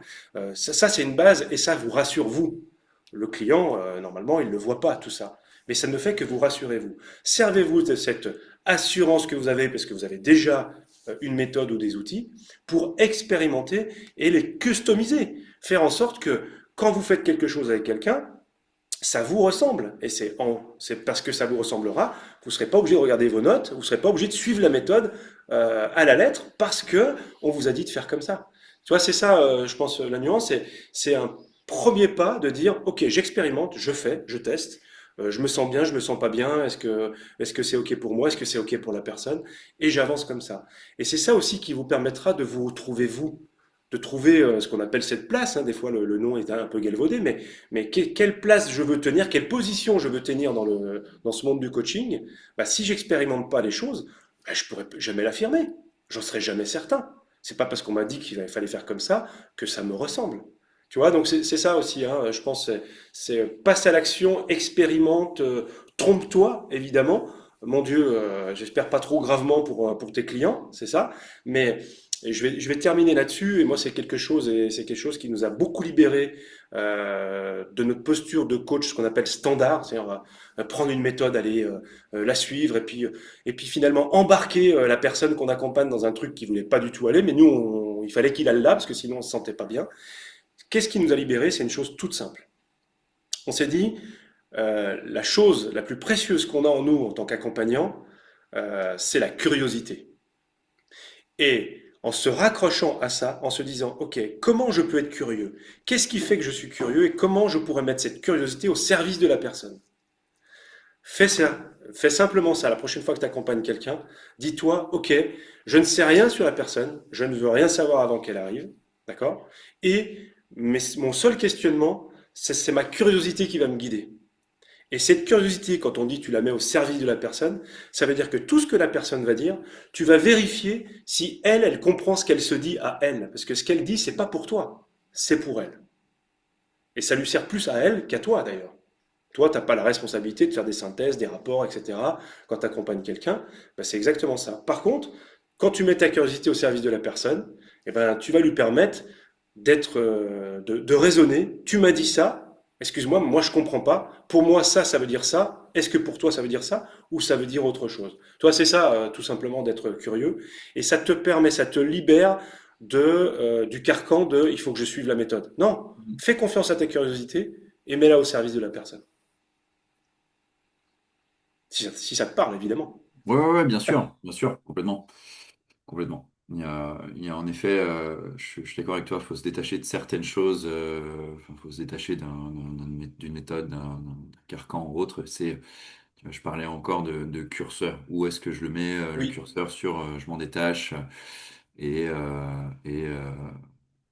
Ça c'est une base et ça vous rassure vous. Le client, normalement, il ne le voit pas tout ça. Mais ça ne fait que vous rassurez vous. Servez-vous de cette assurance que vous avez parce que vous avez déjà une méthode ou des outils pour expérimenter et les customiser. Faire en sorte que quand vous faites quelque chose avec quelqu'un, ça vous ressemble. Et c'est parce que ça vous ressemblera, vous ne serez pas obligé de regarder vos notes, vous ne serez pas obligé de suivre la méthode à la lettre parce que on vous a dit de faire comme ça. Tu vois, c'est ça, je pense, la nuance. C'est un premier pas de dire, OK, j'expérimente, je fais, je teste. Je me sens bien, je me sens pas bien. Est-ce que c'est OK pour moi? Est-ce que c'est OK pour la personne? Et j'avance comme ça. Et c'est ça aussi qui vous permettra de vous trouver vous, de trouver ce qu'on appelle cette place, hein. Des fois, le nom est un peu galvaudé, mais quelle place je veux tenir, quelle position je veux tenir dans ce monde du coaching. Si j'expérimente pas les choses, je pourrais jamais l'affirmer. J'en serai jamais certain. C'est pas parce qu'on m'a dit qu'il fallait faire comme ça que ça me ressemble. Tu vois, donc c'est ça aussi, hein, je pense, c'est passe à l'action, expérimente, trompe-toi, évidemment. Mon Dieu, j'espère pas trop gravement pour tes clients, c'est ça. Mais et je vais terminer là-dessus. Et moi, c'est quelque chose qui nous a beaucoup libéré de notre posture de coach, ce qu'on appelle standard. C'est-à-dire, on va prendre une méthode, aller la suivre, et puis finalement embarquer la personne qu'on accompagne dans un truc qui voulait pas du tout aller. Mais nous, il fallait qu'il aille là, parce que sinon, on se sentait pas bien. Qu'est-ce qui nous a libérés? C'est une chose toute simple. On s'est dit, la chose la plus précieuse qu'on a en nous en tant qu'accompagnant, c'est la curiosité. Et en se raccrochant à ça, en se disant, OK, comment je peux être curieux? Qu'est-ce qui fait que je suis curieux et comment je pourrais mettre cette curiosité au service de la personne? Fais ça, fais simplement ça. La prochaine fois que tu accompagnes quelqu'un, dis-toi, OK, je ne sais rien sur la personne, je ne veux rien savoir avant qu'elle arrive, d'accord? Mais mon seul questionnement, c'est ma curiosité qui va me guider. Et cette curiosité, quand on dit tu la mets au service de la personne, ça veut dire que tout ce que la personne va dire, tu vas vérifier si elle comprend ce qu'elle se dit à elle. Parce que ce qu'elle dit, c'est pas pour toi, c'est pour elle. Et ça lui sert plus à elle qu'à toi d'ailleurs. Toi, tu n'as pas la responsabilité de faire des synthèses, des rapports, etc. Quand tu accompagnes quelqu'un, ben c'est exactement ça. Par contre, quand tu mets ta curiosité au service de la personne, eh ben, tu vas lui permettre de raisonner. Tu m'as dit ça, excuse-moi, moi je comprends pas. Pour moi, ça veut dire ça. Est-ce que pour toi, ça veut dire ça ou ça veut dire autre chose? Toi, c'est ça, tout simplement, d'être curieux. Et ça te permet, ça te libère du carcan de il faut que je suive la méthode. Non, fais confiance à ta curiosité et mets-la au service de la personne. Si ça te parle, évidemment. Ouais, bien sûr, complètement. Complètement. Il y a en effet, je suis d'accord avec toi, il faut se détacher de certaines choses, faut se détacher d'une méthode, d'un carcan ou autre. Tu vois, je parlais encore de curseur. Où est-ce que je le mets, le Oui. curseur sur je m'en détache et,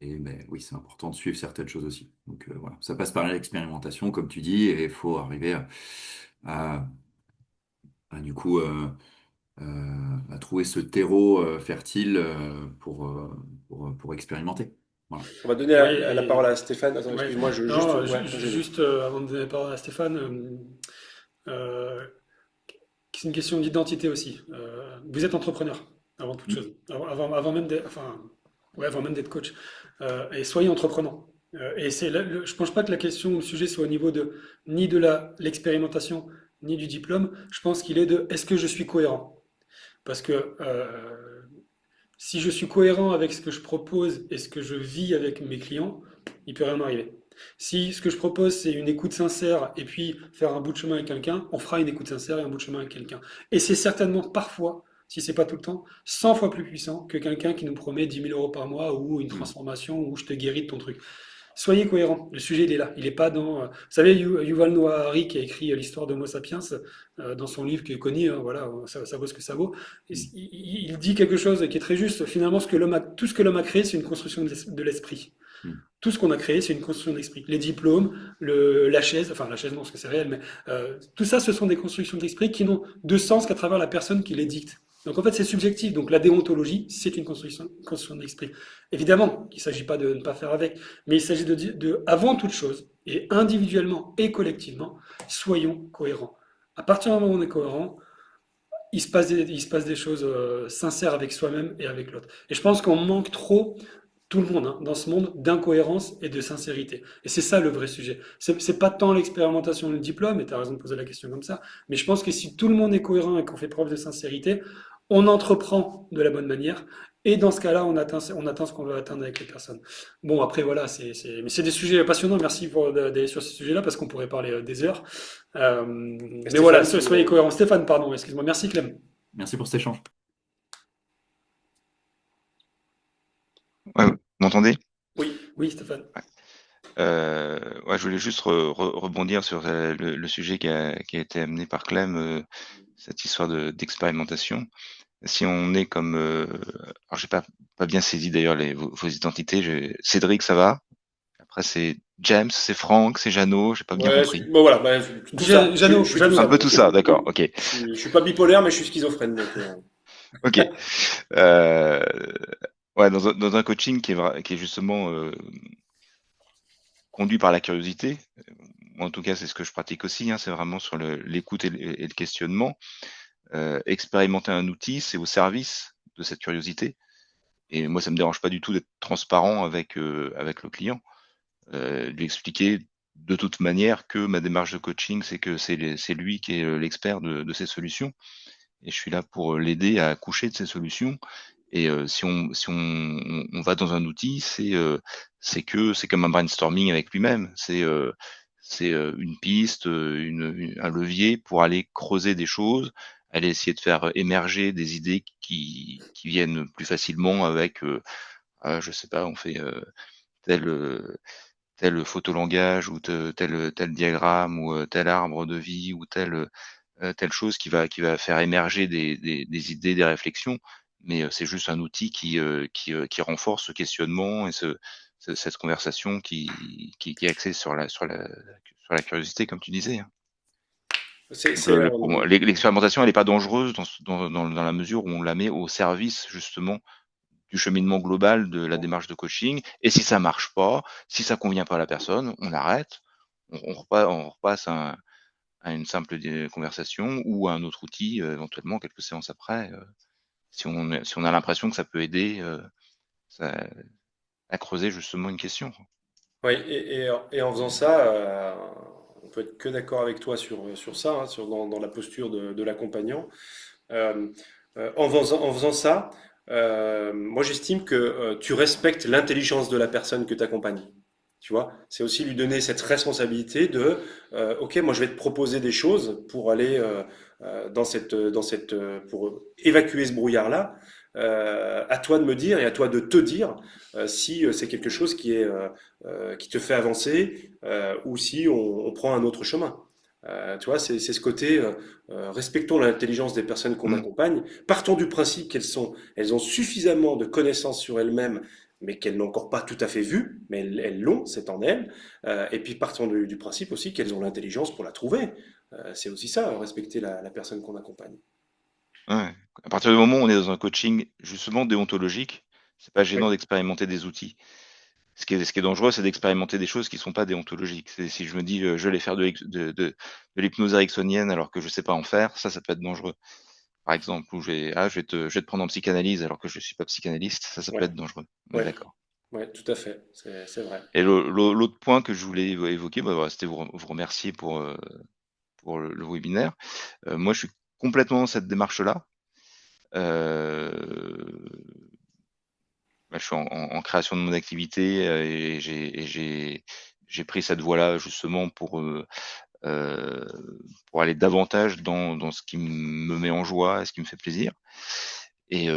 mais oui, c'est important de suivre certaines choses aussi. Donc voilà, ça passe par l'expérimentation, comme tu dis, et il faut arriver à, du coup à trouver ce terreau fertile pour expérimenter. Voilà. On va donner Oui, la parole à Stéphane. Attends, ouais. excuse-moi, Non, ouais, j'ai lu. juste avant de donner la parole à Stéphane, euh, c'est une question d'identité aussi. Vous êtes entrepreneur avant toute chose, avant même d'être, enfin, ouais, avant même d'être coach. Et soyez entreprenant. Et je pense pas que la question, le sujet soit au niveau ni de l'expérimentation, ni du diplôme. Je pense qu'il est de est-ce que je suis cohérent? Parce que si je suis cohérent avec ce que je propose et ce que je vis avec mes clients, il peut rien m'arriver. Si ce que je propose, c'est une écoute sincère et puis faire un bout de chemin avec quelqu'un, on fera une écoute sincère et un bout de chemin avec quelqu'un. Et c'est certainement parfois, si c'est pas tout le temps, 100 fois plus puissant que quelqu'un qui nous promet 10 000 € par mois ou une transformation ou je te guéris de ton truc. Soyez cohérents. Le sujet, il est là. Il n'est pas dans. Vous savez, Yuval Noah Harari, qui a écrit l'histoire d'Homo sapiens, dans son livre qui est connu, hein, voilà, ça vaut ce que ça vaut. Il dit quelque chose qui est très juste. Finalement, tout ce que l'homme a créé, c'est une construction de l'esprit. Tout ce qu'on a créé, c'est une construction d'esprit. Les diplômes, la chaise, enfin la chaise non, parce que c'est réel, mais tout ça, ce sont des constructions d'esprit qui n'ont de sens qu'à travers la personne qui les dicte. Donc en fait, c'est subjectif. Donc la déontologie, c'est une construction d'esprit. Évidemment, il ne s'agit pas de ne pas faire avec, mais il s'agit avant toute chose, et individuellement et collectivement, soyons cohérents. À partir du moment où on est cohérent, il se passe des choses sincères avec soi-même et avec l'autre. Et je pense qu'on manque trop, tout le monde, hein, dans ce monde, d'incohérence et de sincérité. Et c'est ça le vrai sujet. C'est pas tant l'expérimentation et le diplôme, et tu as raison de poser la question comme ça, mais je pense que si tout le monde est cohérent et qu'on fait preuve de sincérité, on entreprend de la bonne manière, et dans ce cas-là, on atteint ce qu'on veut atteindre avec les personnes. Bon, après, voilà, mais c'est des sujets passionnants. Merci d'aller sur ces sujets-là, parce qu'on pourrait parler des heures. Mais Stéphane, voilà, soyez cohérents. Stéphane, pardon, excuse-moi. Merci, Clem. Merci pour cet échange. Ouais, vous m'entendez? Oui, Stéphane. Ouais, je voulais juste rebondir sur le sujet qui a été amené par Clem, cette histoire d'expérimentation. Si on est comme, alors j'ai pas bien saisi d'ailleurs vos identités. Cédric, ça va? Après c'est James, c'est Franck, c'est Jeannot, j'ai pas bien Ouais, compris. bon voilà, tout ça. Jeannot, Je suis tout Un ça. peu tout ça, d'accord, ok. Je suis pas bipolaire, mais je suis schizophrène. Donc, Ok. Euh, ouais, dans un coaching qui est justement conduit par la curiosité, moi en tout cas c'est ce que je pratique aussi, hein, c'est vraiment sur l'écoute et le questionnement. Expérimenter un outil, c'est au service de cette curiosité. Et moi, ça me dérange pas du tout d'être transparent avec le client, lui expliquer de toute manière que ma démarche de coaching, c'est que c'est lui qui est l'expert de ces solutions, et je suis là pour l'aider à accoucher de ces solutions. Et si on va dans un outil, c'est comme un brainstorming avec lui-même. C'est une piste, un levier pour aller creuser des choses, aller essayer de faire émerger des idées qui viennent plus facilement avec, je sais pas, on fait tel tel photolangage ou tel diagramme ou tel arbre de vie ou telle chose qui va faire émerger des idées, des réflexions, mais c'est juste un outil qui renforce ce questionnement et cette conversation qui est axée sur la curiosité, comme tu disais, hein. C'est, Donc, c'est, pour moi, l'expérimentation, elle n'est pas dangereuse dans la mesure où on la met au service justement du cheminement global de la démarche de coaching. Et si ça marche pas, si ça convient pas à la personne, on arrête, on repasse à une simple conversation ou à un autre outil, éventuellement quelques séances après, si on a l'impression que ça peut aider ça- à creuser justement une question. Oui, et en faisant ça, on peut être que d'accord avec toi sur ça, hein, dans la posture de l'accompagnant. Euh, en faisant ça, moi j'estime que tu respectes l'intelligence de la personne que tu accompagnes. Tu vois, c'est aussi lui donner cette responsabilité de, ok, moi je vais te proposer des choses pour aller pour évacuer ce brouillard-là. À toi de me dire et à toi de te dire si c'est quelque chose qui te fait avancer ou si on prend un autre chemin. Tu vois, c'est ce côté respectons l'intelligence des personnes qu'on Mm. accompagne. Partons du principe elles ont suffisamment de connaissances sur elles-mêmes, mais qu'elles n'ont encore pas tout à fait vu, mais elles l'ont, c'est en elles. Et puis partons du principe aussi qu'elles ont l'intelligence pour la trouver. C'est aussi ça, respecter la personne qu'on accompagne. Ouais. À partir du moment où on est dans un coaching justement déontologique, c'est pas Oui, gênant d'expérimenter des outils. Ce qui est dangereux, c'est d'expérimenter des choses qui sont pas déontologiques. Si je me dis, je vais aller faire de l'hypnose ericksonienne alors que je sais pas en faire, ça peut être dangereux. Par exemple, où je vais te prendre en psychanalyse alors que je suis pas psychanalyste, ça peut ouais, être dangereux. On est ouais, d'accord. ouais, tout à fait, c'est vrai. Et l'autre point que je voulais évoquer, bah, voilà, c'était vous remercier pour le webinaire. Moi, je suis complètement dans cette démarche-là. Euh, Bah, je suis en création de mon activité et j'ai pris cette voie-là justement euh, pour aller davantage dans ce qui me met en joie et ce qui me fait plaisir. Et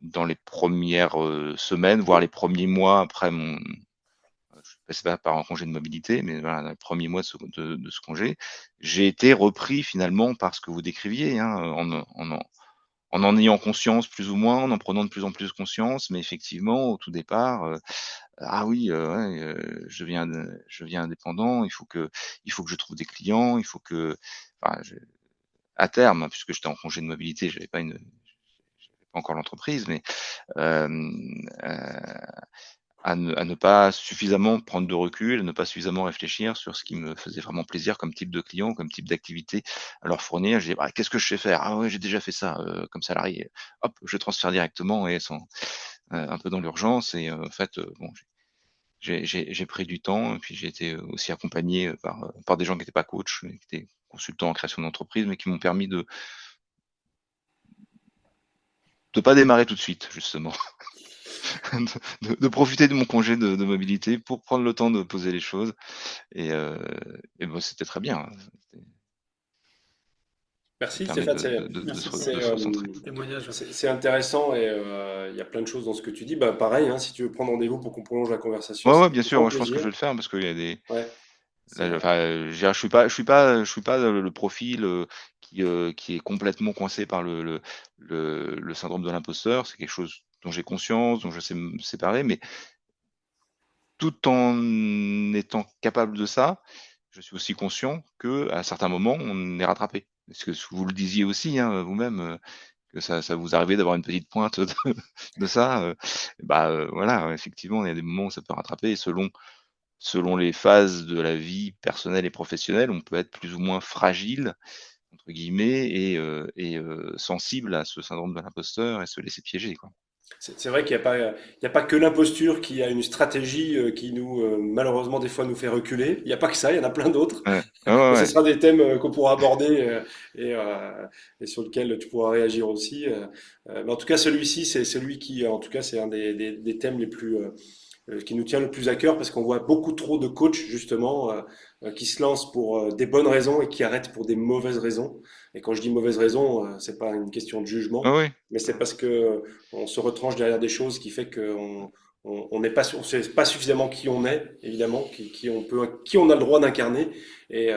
dans les premières semaines, voire les premiers mois après je ne passais pas par un congé de mobilité, mais voilà, dans les premiers mois de ce congé, j'ai été repris finalement par ce que vous décriviez, hein, en ayant conscience plus ou moins, en prenant de plus en plus conscience, mais effectivement, au tout départ, ah oui, ouais, je deviens indépendant, il faut que je trouve des clients, il faut que, enfin, à terme, hein, puisque j'étais en congé de mobilité, j'avais pas encore l'entreprise, mais euh, euh, à ne pas suffisamment prendre de recul, à ne pas suffisamment réfléchir sur ce qui me faisait vraiment plaisir comme type de client, comme type d'activité à leur fournir. J'ai dit, bah, qu'est-ce que je sais faire? Ah ouais, j'ai déjà fait ça comme salarié. Hop, je transfère directement et un peu dans l'urgence. Et en fait, bon, j'ai pris du temps et puis j'ai été aussi accompagné par des gens qui n'étaient pas coachs, mais qui étaient consultants en création d'entreprise, mais qui m'ont permis de pas démarrer tout de suite, justement. De profiter de mon congé de mobilité pour prendre le temps de poser les choses. Et bon, c'était très bien, hein. Ça Merci permet Stéphane, Merci pour de se recentrer. le témoignage. c'est intéressant et il y a plein de choses dans ce que tu dis. Bah, pareil, hein, si tu veux prendre rendez-vous pour qu'on prolonge la conversation, Ouais, c'est ouais, bien avec sûr, grand ouais, je pense que je plaisir. vais le faire parce qu'il y a des. Ouais, Là, c'est enfin, je veux dire, je suis pas le profil qui est complètement coincé par le syndrome de l'imposteur. C'est quelque chose dont j'ai conscience, dont je sais me séparer, mais tout en étant capable de ça, je suis aussi conscient que à certains moments, on est rattrapé. Est-ce que vous le disiez aussi hein, vous-même que ça vous arrivait d'avoir une petite pointe de ça voilà, effectivement, il y a des moments où ça peut rattraper et selon les phases de la vie personnelle et professionnelle, on peut être plus ou moins fragile entre guillemets et sensible à ce syndrome de l'imposteur et se laisser piéger, quoi. C'est vrai qu'il n'y a pas que l'imposture qui a une stratégie qui nous, malheureusement, des fois nous fait reculer. Il n'y a pas que ça, il y en a plein d'autres. Ouais. Ouais, ouais, Mais ce ouais. sera des thèmes qu'on pourra aborder et, euh, et sur lesquels tu pourras réagir aussi. Mais en tout cas, celui-ci, c'est celui qui, en tout cas, c'est un des thèmes les plus, qui nous tient le plus à cœur parce qu'on voit beaucoup trop de coachs justement qui se lancent pour des bonnes raisons et qui arrêtent pour des mauvaises raisons. Et quand je dis mauvaises raisons, c'est pas une question de Ouais, jugement, ouais. mais c'est parce que on se retranche derrière des choses qui fait qu'on on n'est pas, on sait pas suffisamment qui on est, évidemment, qui on a le droit d'incarner, et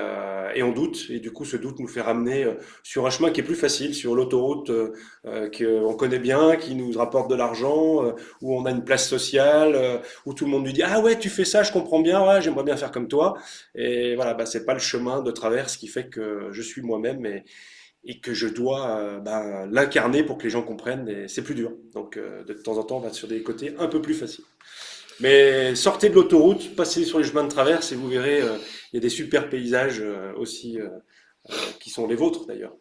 on doute. Et du coup, ce doute nous fait ramener sur un chemin qui est plus facile, sur l'autoroute qu'on connaît bien, qui nous rapporte de l'argent, où on a une place sociale, où tout le monde lui dit ah ouais tu fais ça, je comprends bien, ouais j'aimerais bien faire comme toi. Et voilà, bah c'est pas le chemin de traverse qui fait que je suis moi-même et que je dois l'incarner pour que les gens comprennent. Et c'est plus dur. Donc de temps en temps, on va sur des côtés un peu plus faciles. Mais sortez de l'autoroute, passez sur les chemins de traverse et vous verrez, il y a des super paysages aussi qui sont les vôtres d'ailleurs.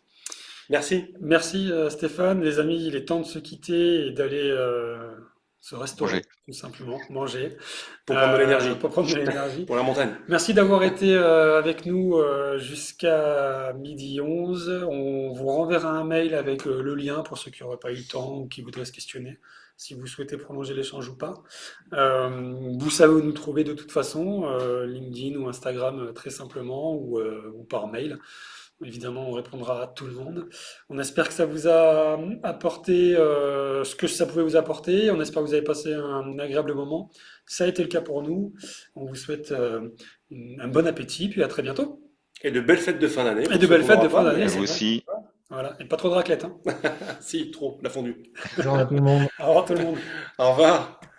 Merci. Merci Stéphane. Les amis, il est temps de se quitter et d'aller se restaurer, Manger. tout simplement, manger, Pour prendre de l'énergie. pour prendre de l'énergie. Pour la montagne. Merci d'avoir été avec nous jusqu'à 12h11. On vous renverra un mail avec le lien pour ceux qui n'auraient pas eu le temps ou qui voudraient se questionner, si vous souhaitez prolonger l'échange ou pas. Vous savez où nous trouver de toute façon, LinkedIn ou Instagram très simplement, ou par mail. Évidemment, on répondra à tout le monde. On espère que ça vous a apporté ce que ça pouvait vous apporter. On espère que vous avez passé un agréable moment. Ça a été le cas pour nous. On vous souhaite un bon appétit, puis à très bientôt. Et de belles fêtes de fin d'année. Et de belles fêtes de fin Et d'année, à c'est vous vrai. aussi. Voilà. Et pas trop de raclette, hein. Si, trop, la fondue. Bonjour à tout le monde. Au revoir tout le monde. Au revoir.